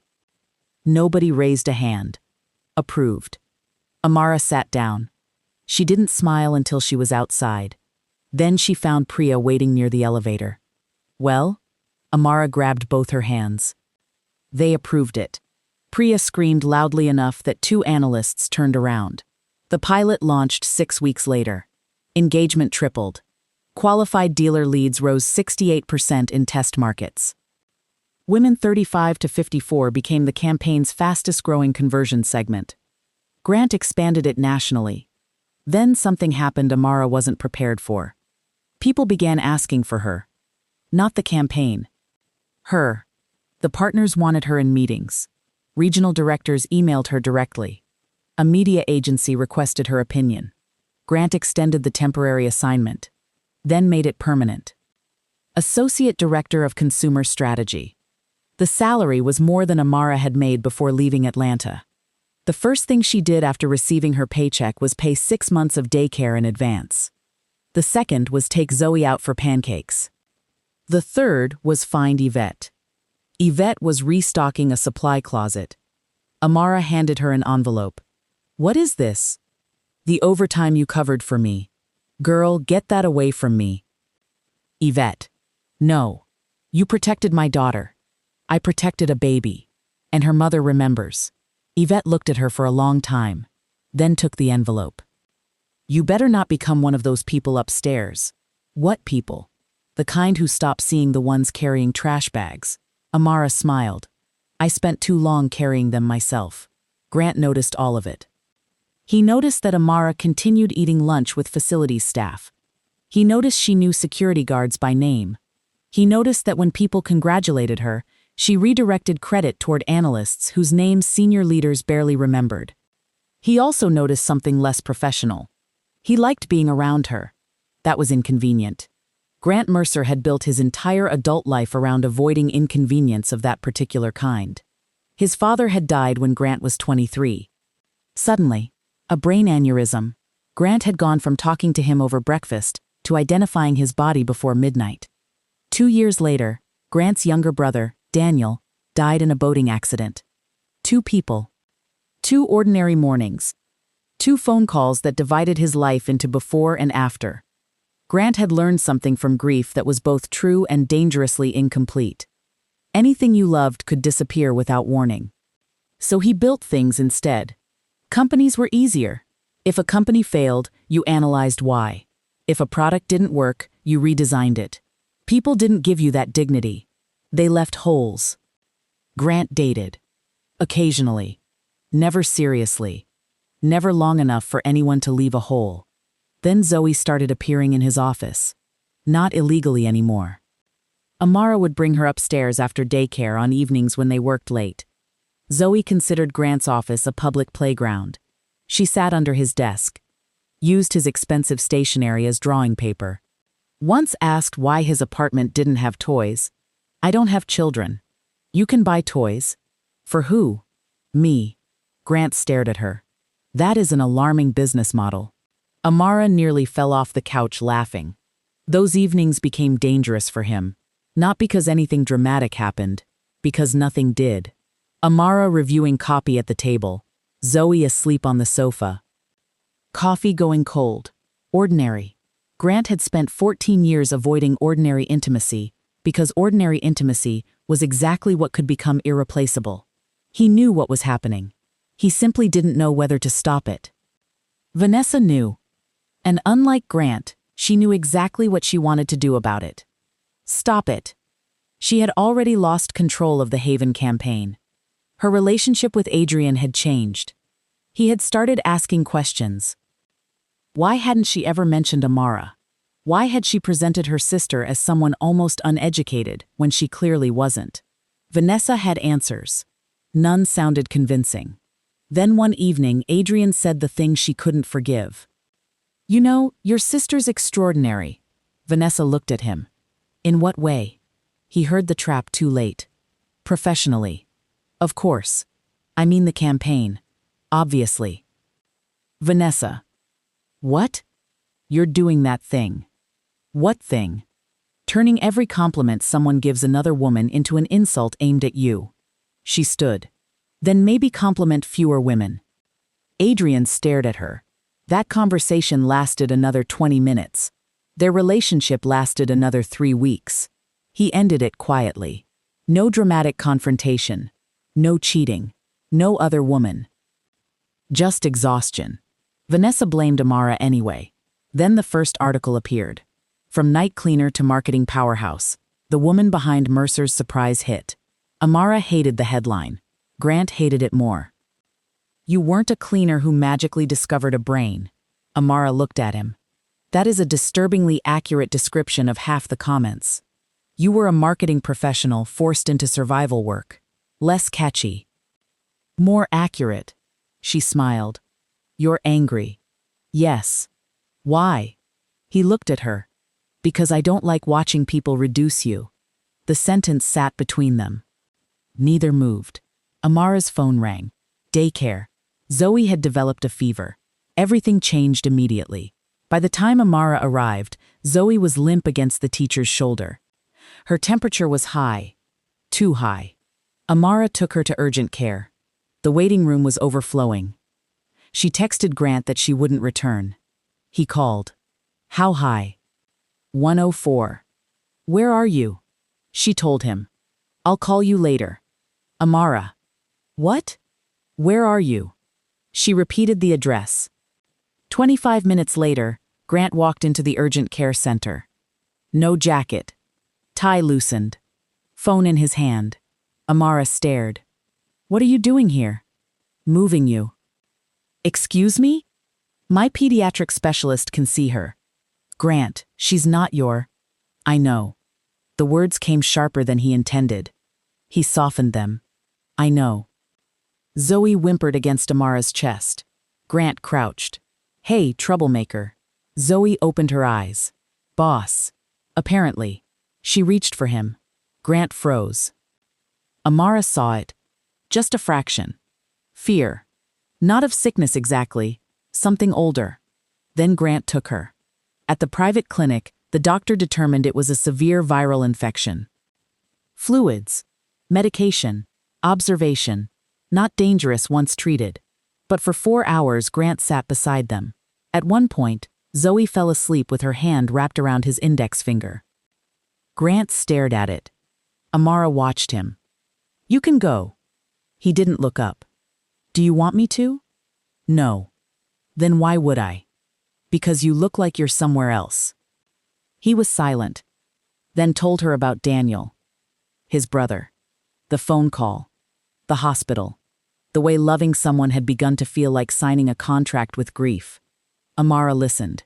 Nobody raised a hand. Approved. Amara sat down. She didn't smile until she was outside. Then she found Priya waiting near the elevator. Well? Amara grabbed both her hands. They approved it. Priya screamed loudly enough that 2 analysts turned around. The pilot launched 6 weeks later. Engagement tripled. Qualified dealer leads rose 68% in test markets. Women 35 to 54 became the campaign's fastest-growing conversion segment. Grant expanded it nationally. Then something happened Amara wasn't prepared for. People began asking for her. Not the campaign. Her. The partners wanted her in meetings. Regional directors emailed her directly. A media agency requested her opinion. Grant extended the temporary assignment, then made it permanent. Associate Director of Consumer Strategy. The salary was more than Amara had made before leaving Atlanta. The first thing she did after receiving her paycheck was pay 6 months of daycare in advance. The second was take Zoe out for pancakes. The third was find Yvette. Yvette was restocking a supply closet. Amara handed her an envelope. What is this? The overtime you covered for me. Girl, get that away from me. Yvette. No. You protected my daughter. I protected a baby. And her mother remembers. Yvette looked at her for a long time, then took the envelope. You better not become one of those people upstairs. What people? The kind who stop seeing the ones carrying trash bags. Amara smiled. I spent too long carrying them myself. Grant noticed all of it. He noticed that Amara continued eating lunch with facilities staff. He noticed she knew security guards by name. He noticed that when people congratulated her, she redirected credit toward analysts whose names senior leaders barely remembered. He also noticed something less professional. He liked being around her. That was inconvenient. Grant Mercer had built his entire adult life around avoiding inconvenience of that particular kind. His father had died when Grant was 23. Suddenly, a brain aneurysm. Grant had gone from talking to him over breakfast to identifying his body before midnight. 2 years later, Grant's younger brother, Daniel, died in a boating accident. 2 people. 2 ordinary mornings. 2 phone calls that divided his life into before and after. Grant had learned something from grief that was both true and dangerously incomplete. Anything you loved could disappear without warning. So he built things instead. Companies were easier. If a company failed, you analyzed why. If a product didn't work, you redesigned it. People didn't give you that dignity. They left holes. Grant dated. Occasionally. Never seriously. Never long enough for anyone to leave a hole. Then Zoe started appearing in his office. Not illegally anymore. Amara would bring her upstairs after daycare on evenings when they worked late. Zoe considered Grant's office a public playground. She sat under his desk. Used his expensive stationery as drawing paper. Once asked why his apartment didn't have toys. I don't have children. You can buy toys. For who? Me. Grant stared at her. That is an alarming business model. Amara nearly fell off the couch laughing. Those evenings became dangerous for him. Not because anything dramatic happened, because nothing did. Amara reviewing copy at the table. Zoe asleep on the sofa. Coffee going cold. Ordinary. Grant had spent 14 years avoiding ordinary intimacy, because ordinary intimacy was exactly what could become irreplaceable. He knew what was happening. He simply didn't know whether to stop it. Vanessa knew. And unlike Grant, She knew exactly what she wanted to do about it. Stop it. She had already lost control of the Haven campaign. Her relationship with Adrian had changed. He had started asking questions. Why hadn't she ever mentioned Amara? Why had she presented her sister as someone almost uneducated when she clearly wasn't? Vanessa had answers. None sounded convincing. Then one evening, Adrian said the thing she couldn't forgive. "You know, your sister's extraordinary." Vanessa looked at him. In what way? He heard the trap too late. Professionally. Of course. I mean the campaign. Obviously. Vanessa. What? You're doing that thing. What thing? Turning every compliment someone gives another woman into an insult aimed at you. She stood. Then maybe compliment fewer women. Adrian stared at her. That conversation lasted another 20 minutes. Their relationship lasted another 3 weeks. He ended it quietly. No dramatic confrontation. No cheating. No other woman. Just exhaustion. Vanessa blamed Amara anyway. Then the first article appeared. From night cleaner to marketing powerhouse, the woman behind Mercer's surprise hit. Amara hated the headline. Grant hated it more. You weren't a cleaner who magically discovered a brain. Amara looked at him. That is a disturbingly accurate description of half the comments. You were a marketing professional forced into survival work. Less catchy. More accurate. She smiled. You're angry. Yes. Why? He looked at her. Because I don't like watching people reduce you. The sentence sat between them. Neither moved. Amara's phone rang. Daycare. Zoe had developed a fever. Everything changed immediately. By the time Amara arrived, Zoe was limp against the teacher's shoulder. Her temperature was high. Too high. Amara took her to urgent care. The waiting room was overflowing. She texted Grant that she wouldn't return. He called. How high? 104. Where are you? She told him. I'll call you later. Amara. What? Where are you? She repeated the address. 25 minutes later, Grant walked into the urgent care center. No jacket. Tie loosened. Phone in his hand. Amara stared. What are you doing here? Moving you. Excuse me? My pediatric specialist can see her. Grant, she's not your... I know. The words came sharper than he intended. He softened them. I know. Zoe whimpered against Amara's chest. Grant crouched. Hey, troublemaker. Zoe opened her eyes. Boss. Apparently. She reached for him. Grant froze. Amara saw it. Just a fraction. Fear. Not of sickness exactly. Something older. Then Grant took her. At the private clinic, the doctor determined it was a severe viral infection. Fluids. Medication. Observation. Not dangerous once treated. But for 4 hours Grant sat beside them. At one point, Zoe fell asleep with her hand wrapped around his index finger. Grant stared at it. Amara watched him. You can go. He didn't look up. Do you want me to? No. Then why would I? Because you look like you're somewhere else. He was silent. Then told her about Daniel. His brother. The phone call. The hospital. The way loving someone had begun to feel like signing a contract with grief. Amara listened.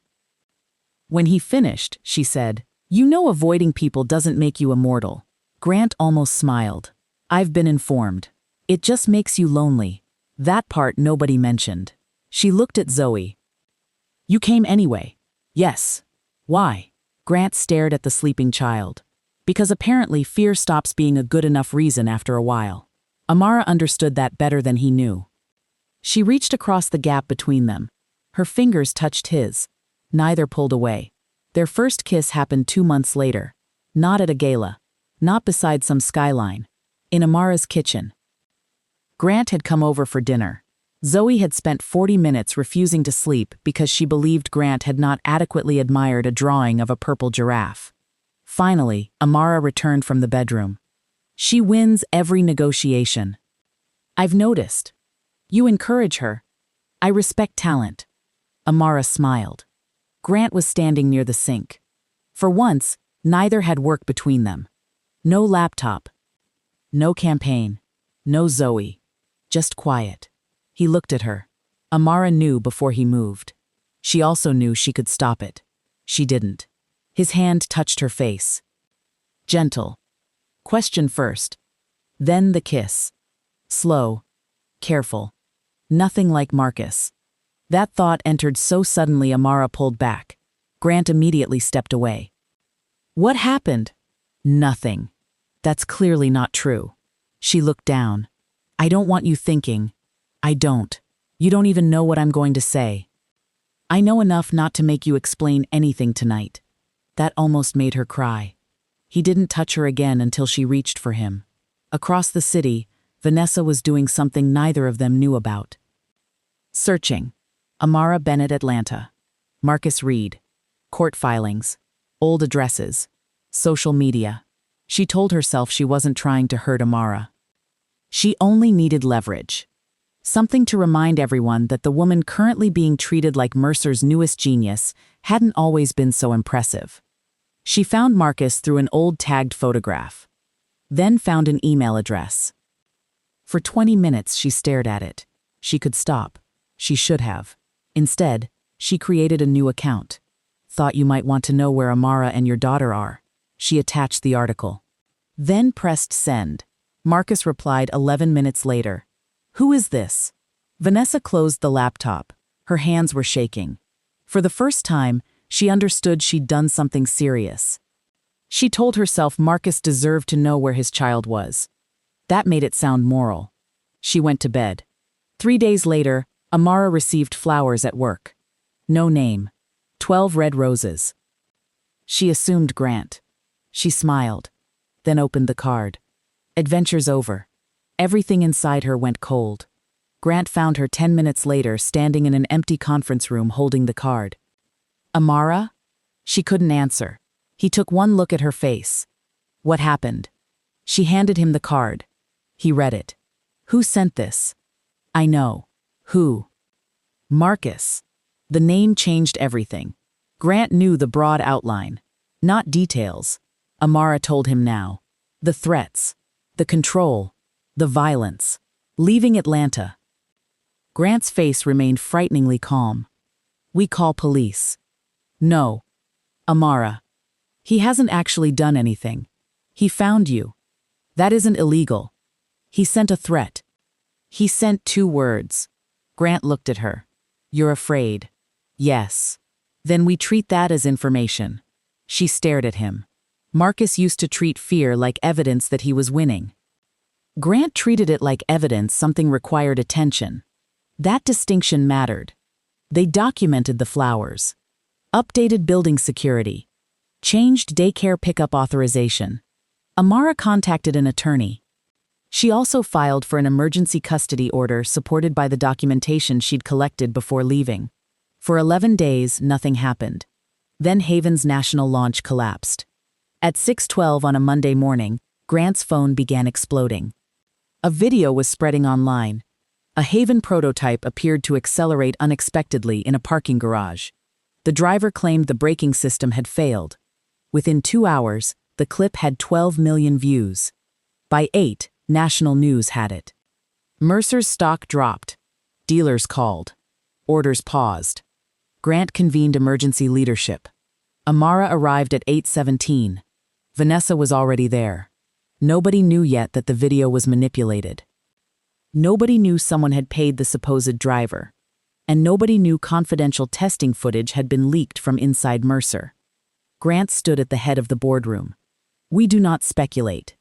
When he finished, she said, You know avoiding people doesn't make you immortal. Grant almost smiled. I've been informed. It just makes you lonely. That part nobody mentioned. She looked at Zoe. You came anyway. Yes. Why? Grant stared at the sleeping child. Because apparently fear stops being a good enough reason after a while. Amara understood that better than he knew. She reached across the gap between them. Her fingers touched his. Neither pulled away. Their first kiss happened 2 months later. Not at a gala. Not beside some skyline. In Amara's kitchen. Grant had come over for dinner. Zoe had spent 40 minutes refusing to sleep because she believed Grant had not adequately admired a drawing of a purple giraffe. Finally, Amara returned from the bedroom. She wins every negotiation. I've noticed. You encourage her. I respect talent. Amara smiled. Grant was standing near the sink. For once, neither had work between them. No laptop. No campaign. No Zoe. Just quiet. He looked at her. Amara knew before he moved. She also knew she could stop it. She didn't. His hand touched her face. Gentle. Question first. Then the kiss. Slow. Careful. Nothing like Marcus. That thought entered so suddenly Amara pulled back. Grant immediately stepped away. What happened? Nothing. That's clearly not true. She looked down. I don't want you thinking. I don't. You don't even know what I'm going to say. I know enough not to make you explain anything tonight. That almost made her cry. He didn't touch her again until she reached for him. Across the city, Vanessa was doing something neither of them knew about. Searching. Amara Bennett, Atlanta. Marcus Reed. Court filings. Old addresses. Social media. She told herself she wasn't trying to hurt Amara. She only needed leverage. Something to remind everyone that the woman currently being treated like Mercer's newest genius hadn't always been so impressive. She found Marcus through an old tagged photograph. Then found an email address. For 20 minutes she stared at it. She could stop. She should have. Instead, she created a new account. Thought you might want to know where Amara and your daughter are. She attached the article. Then pressed send. Marcus replied 11 minutes later. Who is this? Vanessa closed the laptop. Her hands were shaking. For the first time, she understood she'd done something serious. She told herself Marcus deserved to know where his child was. That made it sound moral. She went to bed. 3 days later, Amara received flowers at work. No name. 12 red roses. She assumed Grant. She smiled, then opened the card. Adventure's over. Everything inside her went cold. Grant found her 10 minutes later standing in an empty conference room holding the card. Amara? She couldn't answer. He took one look at her face. What happened? She handed him the card. He read it. Who sent this? I know. Who? Marcus. The name changed everything. Grant knew the broad outline. Not details. Amara told him now. The threats. The control. The violence. Leaving Atlanta. Grant's face remained frighteningly calm. We call police. No. Amara. He hasn't actually done anything. He found you. That isn't illegal. He sent a threat. He sent 2 words. Grant looked at her. You're afraid. Yes. Then we treat that as information. She stared at him. Marcus used to treat fear like evidence that he was winning. Grant treated it like evidence something required attention. That distinction mattered. They documented the flowers. Updated building security. Changed daycare pickup authorization. Amara contacted an attorney. She also filed for an emergency custody order supported by the documentation she'd collected before leaving. For 11 days, nothing happened. Then Haven's national launch collapsed. At 6:12 on a Monday morning, Grant's phone began exploding. A video was spreading online. A Haven prototype appeared to accelerate unexpectedly in a parking garage. The driver claimed the braking system had failed. Within 2 hours, the clip had 12 million views. By 8, national news had it. Mercer's stock dropped. Dealers called. Orders paused. Grant convened emergency leadership. Amara arrived at 8:17. Vanessa was already there. Nobody knew yet that the video was manipulated. Nobody knew someone had paid the supposed driver. And nobody knew confidential testing footage had been leaked from inside Mercer. Grant stood at the head of the boardroom. We do not speculate.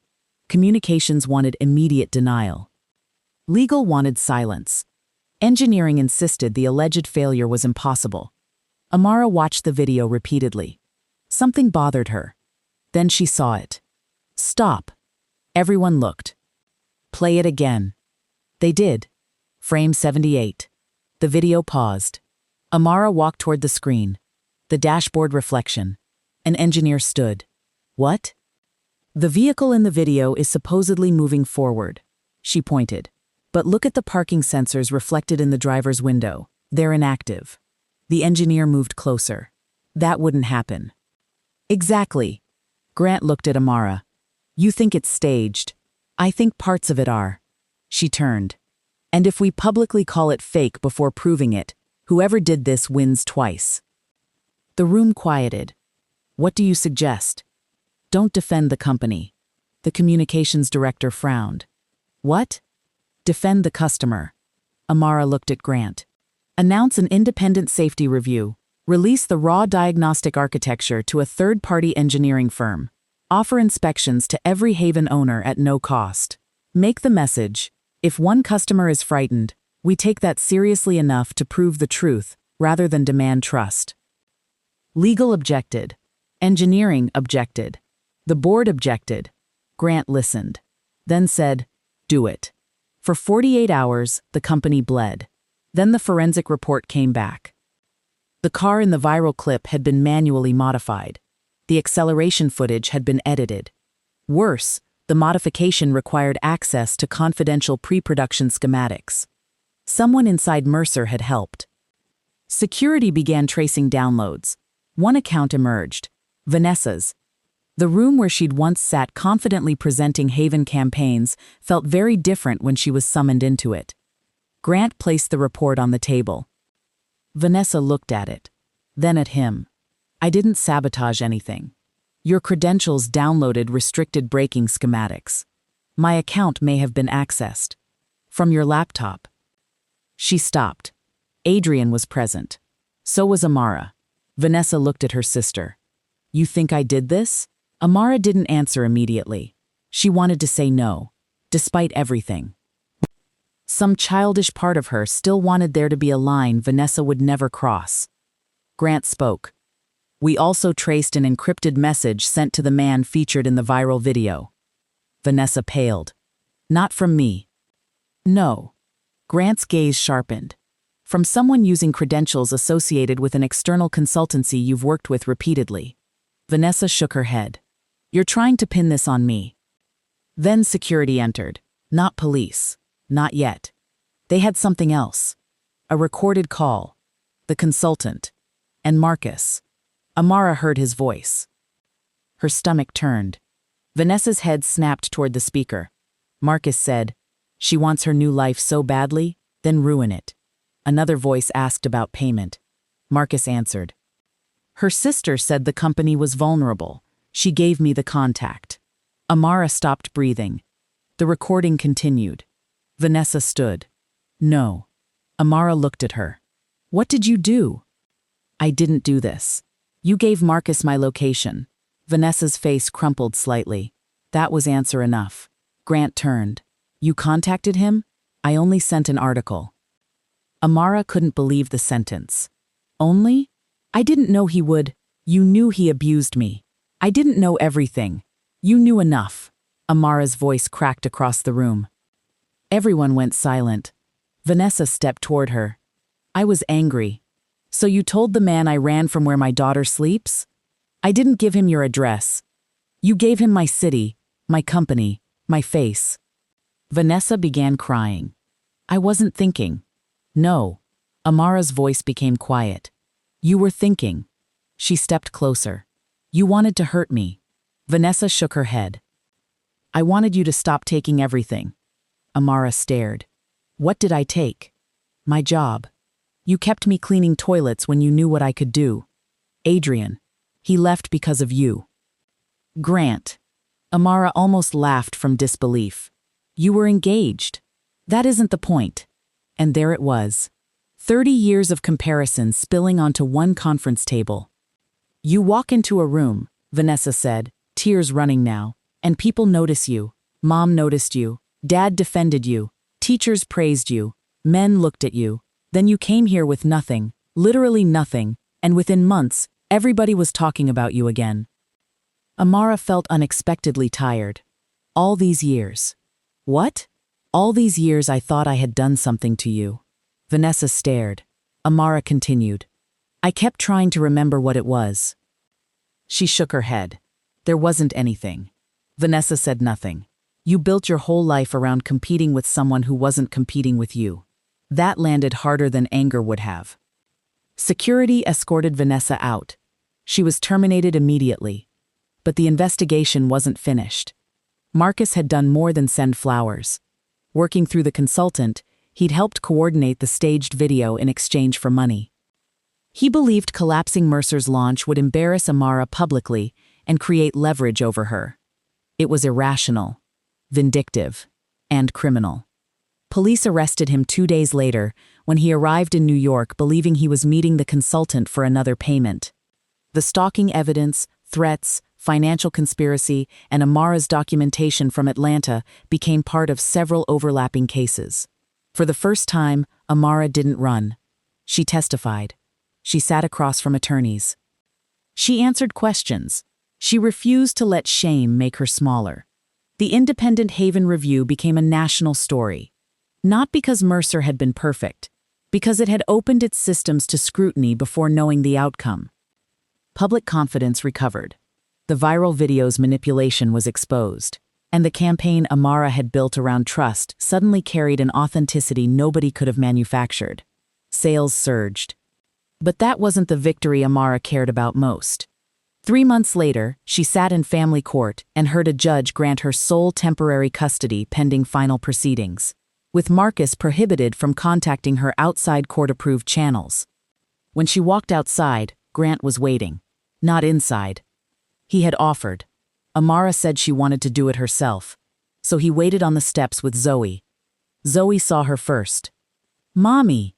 Communications wanted immediate denial. Legal wanted silence. Engineering insisted the alleged failure was impossible. Amara watched the video repeatedly. Something bothered her. Then she saw it. Stop. Everyone looked. Play it again. They did. Frame 78. The video paused. Amara walked toward the screen. The dashboard reflection. An engineer stood. What? The vehicle in the video is supposedly moving forward. She pointed. But look at the parking sensors reflected in the driver's window. They're inactive. The engineer moved closer. That wouldn't happen. Exactly. Grant looked at Amara. You think it's staged. I think parts of it are. She turned. And if we publicly call it fake before proving it, whoever did this wins twice. The room quieted. What do you suggest? Don't defend the company. The communications director frowned. What? Defend the customer. Amara looked at Grant. Announce an independent safety review. Release the raw diagnostic architecture to a third-party engineering firm. Offer inspections to every Haven owner at no cost. Make the message, if one customer is frightened, we take that seriously enough to prove the truth rather than demand trust. Legal objected. Engineering objected. The board objected. Grant listened. Then said, do it. For 48 hours, the company bled. Then the forensic report came back. The car in the viral clip had been manually modified. The acceleration footage had been edited. Worse, the modification required access to confidential pre-production schematics. Someone inside Mercer had helped. Security began tracing downloads. One account emerged, Vanessa's. The room where she'd once sat confidently presenting Haven campaigns felt very different when she was summoned into it. Grant placed the report on the table. Vanessa looked at it, then at him. I didn't sabotage anything. Your credentials downloaded restricted braking schematics. My account may have been accessed. From your laptop. She stopped. Adrian was present. So was Amara. Vanessa looked at her sister. You think I did this? Amara didn't answer immediately. She wanted to say no, despite everything. Some childish part of her still wanted there to be a line Vanessa would never cross. Grant spoke. We also traced an encrypted message sent to the man featured in the viral video. Vanessa paled. Not from me. No. Grant's gaze sharpened. From someone using credentials associated with an external consultancy you've worked with repeatedly. Vanessa shook her head. You're trying to pin this on me. Then security entered. Not police. Not yet. They had something else. A recorded call. The consultant. And Marcus. Amara heard his voice. Her stomach turned. Vanessa's head snapped toward the speaker. Marcus said, she wants her new life so badly, then ruin it. Another voice asked about payment. Marcus answered. Her sister said the company was vulnerable. She gave me the contact. Amara stopped breathing. The recording continued. Vanessa stood. No. Amara looked at her. What did you do? I didn't do this. You gave Marcus my location. Vanessa's face crumpled slightly. That was answer enough. Grant turned. You contacted him? I only sent an article. Amara couldn't believe the sentence. Only? I didn't know he would. You knew he abused me. I didn't know everything. You knew enough. Amara's voice cracked across the room. Everyone went silent. Vanessa stepped toward her. I was angry. So you told the man I ran from where my daughter sleeps? I didn't give him your address. You gave him my city, my company, my face. Vanessa began crying. I wasn't thinking. No. Amara's voice became quiet. You were thinking. She stepped closer. You wanted to hurt me. Vanessa shook her head. I wanted you to stop taking everything. Amara stared. What did I take? My job. You kept me cleaning toilets when you knew what I could do. Adrian. He left because of you. Grant. Amara almost laughed from disbelief. You were engaged. That isn't the point. And there it was. 30 years of comparison spilling onto one conference table. You walk into a room, Vanessa said, tears running now, and people notice you. Mom noticed you. Dad defended you. Teachers praised you. Men looked at you. Then you came here with nothing, literally nothing, and within months, everybody was talking about you again. Amara felt unexpectedly tired. All these years. What? All these years I thought I had done something to you. Vanessa stared. Amara continued. I kept trying to remember what it was. She shook her head. There wasn't anything. Vanessa said nothing. You built your whole life around competing with someone who wasn't competing with you. That landed harder than anger would have. Security escorted Vanessa out. She was terminated immediately. But the investigation wasn't finished. Marcus had done more than send flowers. Working through the consultant, he'd helped coordinate the staged video in exchange for money. He believed collapsing Mercer's launch would embarrass Amara publicly and create leverage over her. It was irrational, vindictive, and criminal. Police arrested him 2 days later when he arrived in New York believing he was meeting the consultant for another payment. The stalking evidence, threats, financial conspiracy, and Amara's documentation from Atlanta became part of several overlapping cases. For the first time, Amara didn't run. She testified. She sat across from attorneys. She answered questions. She refused to let shame make her smaller. The Independent Haven Review became a national story. Not because Mercer had been perfect, because it had opened its systems to scrutiny before knowing the outcome. Public confidence recovered. The viral video's manipulation was exposed, and the campaign Amara had built around trust suddenly carried an authenticity nobody could have manufactured. Sales surged. But that wasn't the victory Amara cared about most. 3 months later, she sat in family court and heard a judge grant her sole temporary custody pending final proceedings, with Marcus prohibited from contacting her outside court-approved channels. When she walked outside, Grant was waiting, not inside. He had offered. Amara said she wanted to do it herself, so he waited on the steps with Zoe. Zoe saw her first. "Mommy!"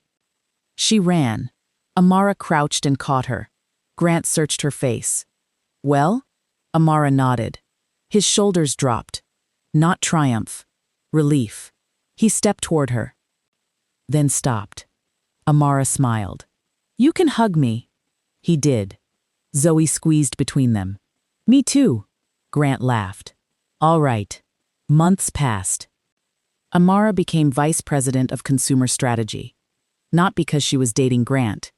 She ran. Amara crouched and caught her. Grant searched her face. "Well?" Amara nodded. His shoulders dropped. Not triumph. Relief. He stepped toward her. Then stopped. Amara smiled. "You can hug me." He did. Zoe squeezed between them. "Me too." Grant laughed. "All right." Months passed. Amara became vice president of consumer strategy. Not because she was dating Grant.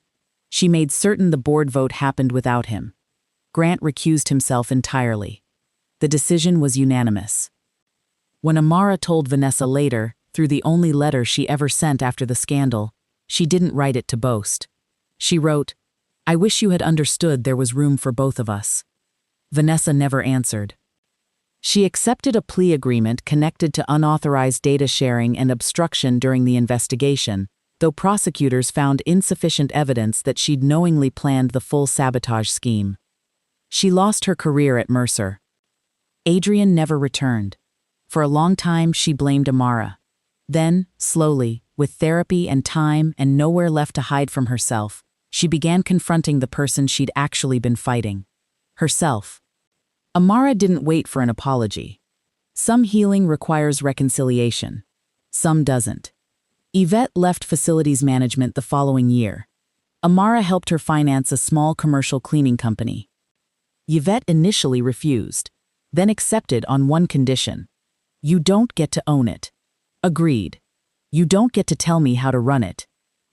She made certain the board vote happened without him. Grant recused himself entirely. The decision was unanimous. When Amara told Vanessa later, through the only letter she ever sent after the scandal, she didn't write it to boast. She wrote, "I wish you had understood there was room for both of us." Vanessa never answered. She accepted a plea agreement connected to unauthorized data sharing and obstruction during the investigation, though prosecutors found insufficient evidence that she'd knowingly planned the full sabotage scheme. She lost her career at Mercer. Adrian never returned. For a long time, she blamed Amara. Then, slowly, with therapy and time and nowhere left to hide from herself, she began confronting the person she'd actually been fighting. Herself. Amara didn't wait for an apology. Some healing requires reconciliation. Some doesn't. Yvette left facilities management the following year. Amara helped her finance a small commercial cleaning company. Yvette initially refused, then accepted on one condition. "You don't get to own it." Agreed. "You don't get to tell me how to run it."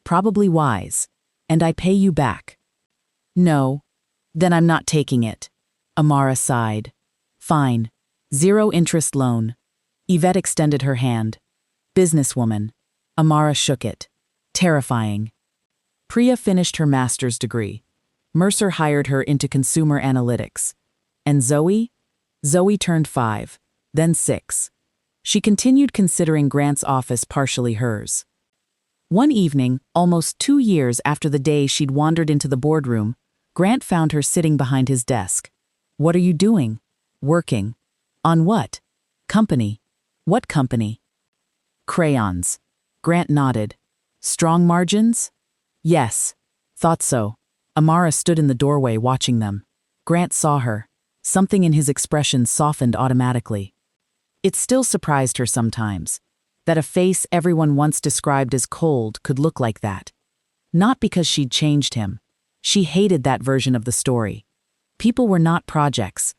Probably wise. "And I pay you back." "No." "Then I'm not taking it." Amara sighed. "Fine. 0 interest loan." Yvette extended her hand. "Businesswoman." Amara shook it. Terrifying. Priya finished her master's degree. Mercer hired her into consumer analytics. And Zoe? Zoe turned 5, then 6. She continued considering Grant's office partially hers. One evening, almost 2 years after the day she'd wandered into the boardroom, Grant found her sitting behind his desk. "What are you doing?" "Working." "On what?" "Company." "What company?" "Crayons." Grant nodded. "Strong margins?" "Yes." "Thought so." Amara stood in the doorway watching them. Grant saw her. Something in his expression softened automatically. It still surprised her sometimes, that a face everyone once described as cold could look like that. Not because she'd changed him. She hated that version of the story. People were not projects.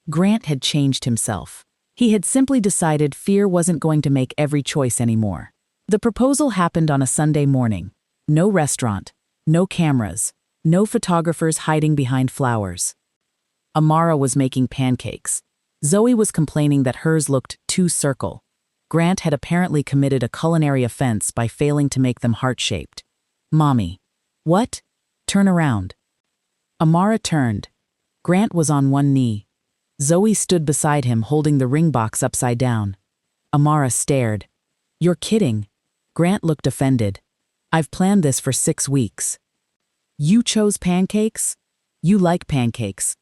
Grant had changed himself. He had simply decided fear wasn't going to make every choice anymore. The proposal happened on a Sunday morning. No restaurant, no cameras, no photographers hiding behind flowers. Amara was making pancakes. Zoe was complaining that hers looked too circle. Grant had apparently committed a culinary offense by failing to make them heart-shaped. "Mommy." "What?" "Turn around." Amara turned. Grant was on one knee. Zoe stood beside him holding the ring box upside down. Amara stared. "You're kidding." Grant looked offended. "I've planned this for 6 weeks." "You chose pancakes? You like pancakes.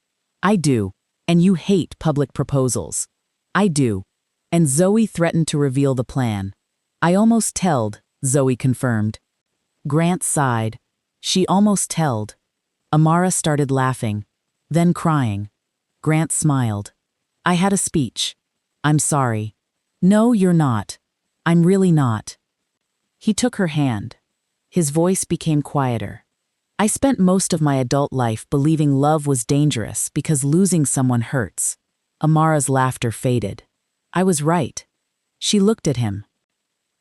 I do. And you hate public proposals. I do." And Zoe threatened to reveal the plan. "I almost telled," Zoe confirmed. Grant sighed. "She almost telled." Amara started laughing, then crying. Grant smiled. "I had a speech. I'm sorry." "No, you're not. I'm really not." He took her hand. His voice became quieter. "I spent most of my adult life believing love was dangerous because losing someone hurts." Amara's laughter faded. "I was right." She looked at him.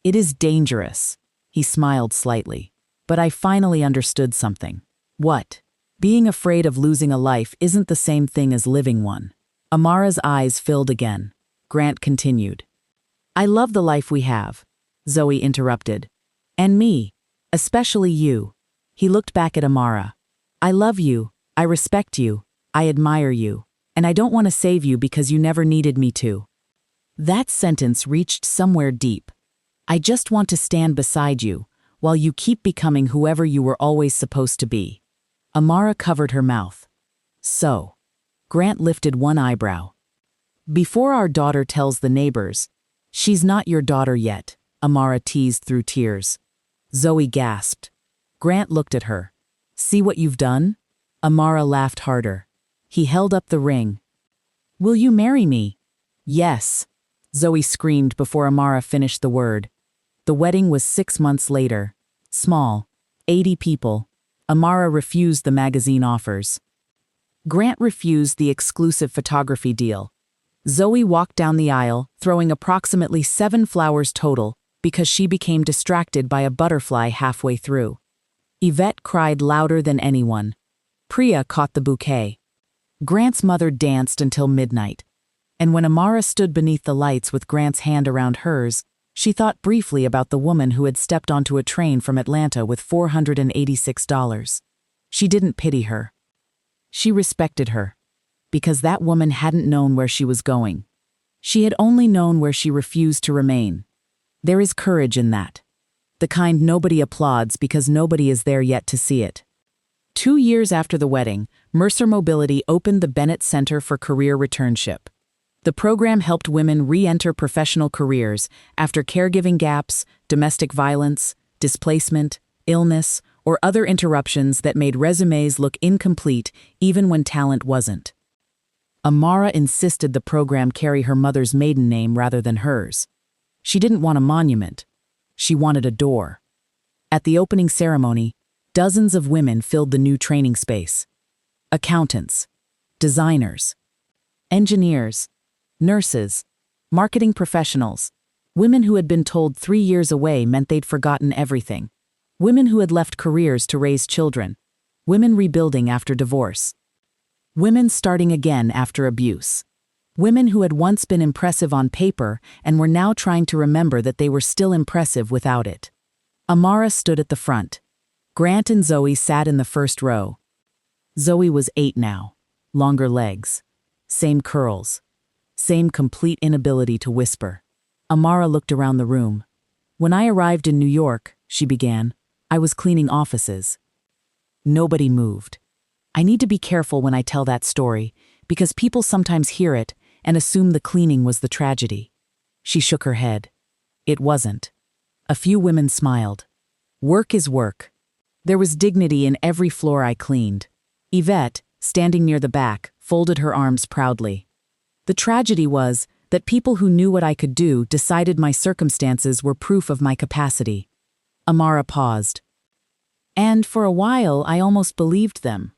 "It is dangerous." He smiled slightly. "But I finally understood something." "What?" "Being afraid of losing a life isn't the same thing as living one." Amara's eyes filled again. Grant continued. "I love the life we have," Zoe interrupted. "And me. Especially you." He looked back at Amara. "I love you, I respect you, I admire you, and I don't want to save you because you never needed me to." That sentence reached somewhere deep. "I just want to stand beside you, while you keep becoming whoever you were always supposed to be." Amara covered her mouth. "So." Grant lifted one eyebrow. "Before our daughter tells the neighbors, she's not your daughter yet," Amara teased through tears. Zoe gasped. Grant looked at her. "See what you've done?" Amara laughed harder. He held up the ring. "Will you marry me?" "Yes," Zoe screamed before Amara finished the word. The wedding was 6 months later. Small. 80 people. Amara refused the magazine offers. Grant refused the exclusive photography deal. Zoe walked down the aisle, throwing approximately 7 flowers total, because she became distracted by a butterfly halfway through. Yvette cried louder than anyone. Priya caught the bouquet. Grant's mother danced until midnight. And when Amara stood beneath the lights with Grant's hand around hers, she thought briefly about the woman who had stepped onto a train from Atlanta with $486. She didn't pity her. She respected her. Because that woman hadn't known where she was going. She had only known where she refused to remain. There is courage in that. The kind nobody applauds because nobody is there yet to see it. 2 years after the wedding, Mercer Mobility opened the Bennett Center for Career Returnship. The program helped women re-enter professional careers after caregiving gaps, domestic violence, displacement, illness, or other interruptions that made resumes look incomplete even when talent wasn't. Amara insisted the program carry her mother's maiden name rather than hers. She didn't want a monument. She wanted a door. At the opening ceremony, dozens of women filled the new training space. Accountants, designers, engineers, nurses, marketing professionals, women who had been told 3 years away meant they'd forgotten everything, women who had left careers to raise children, women rebuilding after divorce, women starting again after abuse, women who had once been impressive on paper and were now trying to remember that they were still impressive without it. Amara stood at the front. Grant and Zoe sat in the first row. Zoe was 8 now, longer legs, same curls, same complete inability to whisper. Amara looked around the room. "When I arrived in New York," she began, "I was cleaning offices." Nobody moved. I need to be careful when I tell that story, because people sometimes hear it and assume the cleaning was the tragedy. She shook her head. It wasn't. A few women smiled. Work is work. There was dignity in every floor I cleaned. Yvette, standing near the back, folded her arms proudly. The tragedy was that people who knew what I could do decided my circumstances were proof of my capacity. Amara paused. And for a while I almost believed them.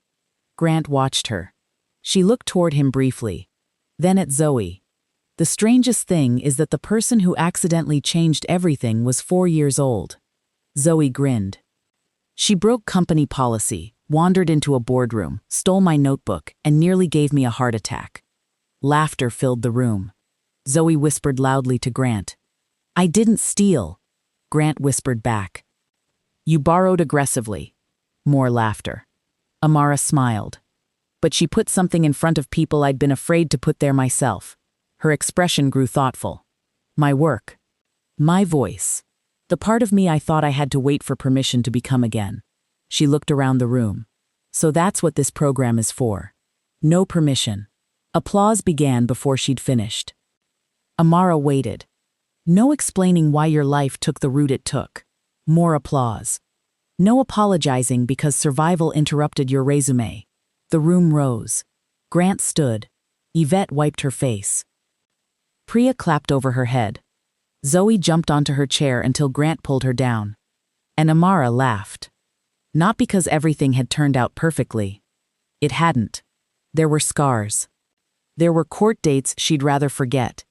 Grant watched her. She looked toward him briefly. Then at Zoe. The strangest thing is that the person who accidentally changed everything was 4 years old. Zoe grinned. She broke company policy, wandered into a boardroom, stole my notebook, and nearly gave me a heart attack. Laughter filled the room. Zoe whispered loudly to Grant. I didn't steal. Grant whispered back. You borrowed aggressively. More laughter. Amara smiled. But she put something in front of people I'd been afraid to put there myself. Her expression grew thoughtful. My work. My voice. The part of me I thought I had to wait for permission to become again. She looked around the room. So that's what this program is for. No permission. Applause began before she'd finished. Amara waited. No explaining why your life took the route it took. More applause. No apologizing because survival interrupted your resume. The room rose. Grant stood. Yvette wiped her face. Priya clapped over her head. Zoe jumped onto her chair until Grant pulled her down. And Amara laughed. Not because everything had turned out perfectly. It hadn't. There were scars. There were court dates she'd rather forget.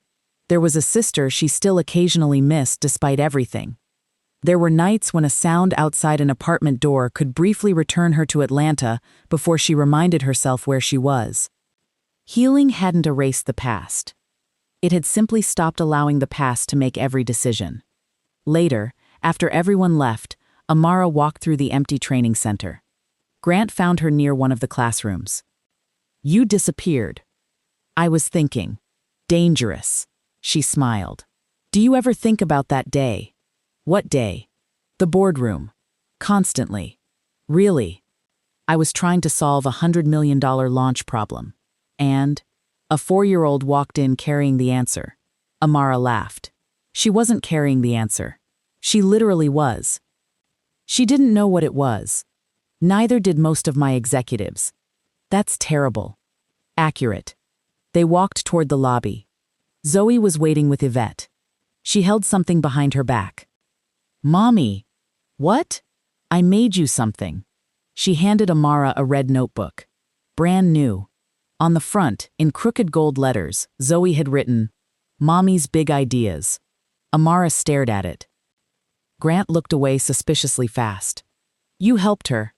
There was a sister she still occasionally missed despite everything. There were nights when a sound outside an apartment door could briefly return her to Atlanta before she reminded herself where she was. Healing hadn't erased the past. It had simply stopped allowing the past to make every decision. Later, after everyone left, Amara walked through the empty training center. Grant found her near one of the classrooms. You disappeared. I was thinking. Dangerous. She smiled. Do you ever think about that day? What day? The boardroom. Constantly. Really. I was trying to solve a $100 million launch problem. And a 4-year-old walked in carrying the answer. Amara laughed. She wasn't carrying the answer. She literally was. She didn't know what it was. Neither did most of my executives. That's terrible. Accurate. They walked toward the lobby. Zoe was waiting with Yvette. She held something behind her back. Mommy. What? I made you something. She handed Amara a red notebook. Brand new. On the front, in crooked gold letters, Zoe had written, Mommy's Big Ideas. Amara stared at it. Grant looked away suspiciously fast. You helped her.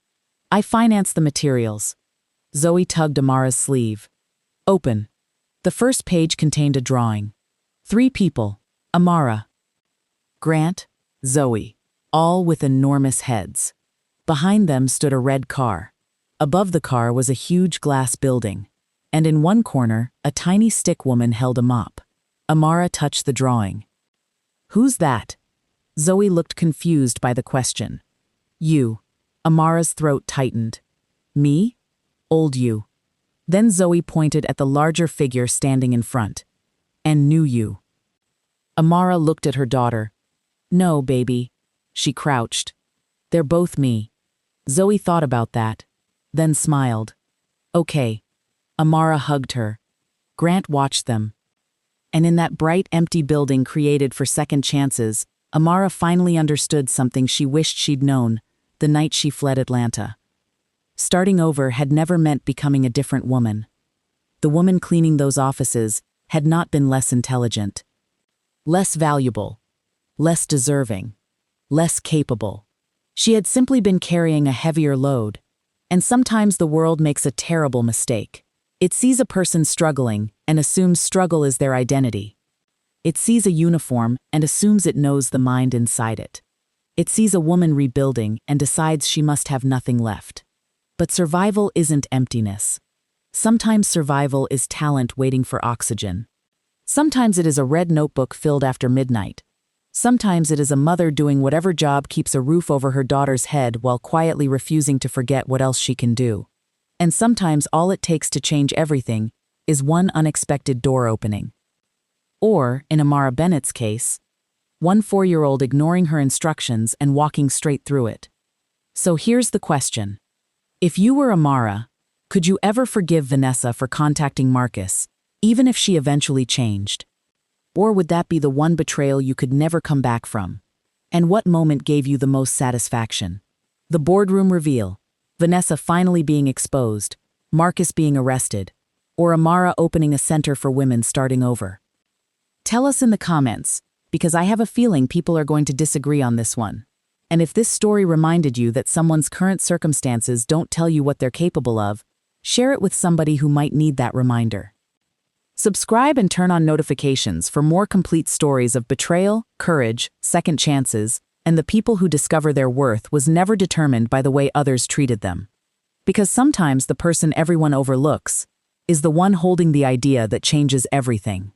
I financed the materials. Zoe tugged Amara's sleeve. Open. The first page contained a drawing. 3 people. Amara. Grant. Zoe. All with enormous heads. Behind them stood a red car. Above the car was a huge glass building. And in one corner, a tiny stick woman held a mop. Amara touched the drawing. Who's that? Zoe looked confused by the question. You. Amara's throat tightened. Me? Old you. Then Zoe pointed at the larger figure standing in front. And knew you. Amara looked at her daughter. No, baby. She crouched. They're both me. Zoe thought about that, then smiled. Okay. Amara hugged her. Grant watched them. And in that bright, empty building created for second chances, Amara finally understood something she wished she'd known the night she fled Atlanta. Starting over had never meant becoming a different woman. The woman cleaning those offices had not been less intelligent. Less valuable. Less deserving. Less capable. She had simply been carrying a heavier load. And sometimes the world makes a terrible mistake. It sees a person struggling and assumes struggle is their identity. It sees a uniform and assumes it knows the mind inside it. It sees a woman rebuilding and decides she must have nothing left. But survival isn't emptiness. Sometimes survival is talent waiting for oxygen. Sometimes it is a red notebook filled after midnight. Sometimes it is a mother doing whatever job keeps a roof over her daughter's head while quietly refusing to forget what else she can do. And sometimes all it takes to change everything is one unexpected door opening. Or, in Amara Bennett's case, one 4-year-old ignoring her instructions and walking straight through it. So here's the question. If you were Amara, could you ever forgive Vanessa for contacting Marcus, even if she eventually changed? Or would that be the one betrayal you could never come back from? And what moment gave you the most satisfaction? The boardroom reveal. Vanessa finally being exposed, Marcus being arrested, or Amara opening a center for women starting over. Tell us in the comments, because I have a feeling people are going to disagree on this one. And if this story reminded you that someone's current circumstances don't tell you what they're capable of, share it with somebody who might need that reminder. Subscribe and turn on notifications for more complete stories of betrayal, courage, second chances, and the people who discover their worth was never determined by the way others treated them. Because sometimes the person everyone overlooks is the one holding the idea that changes everything.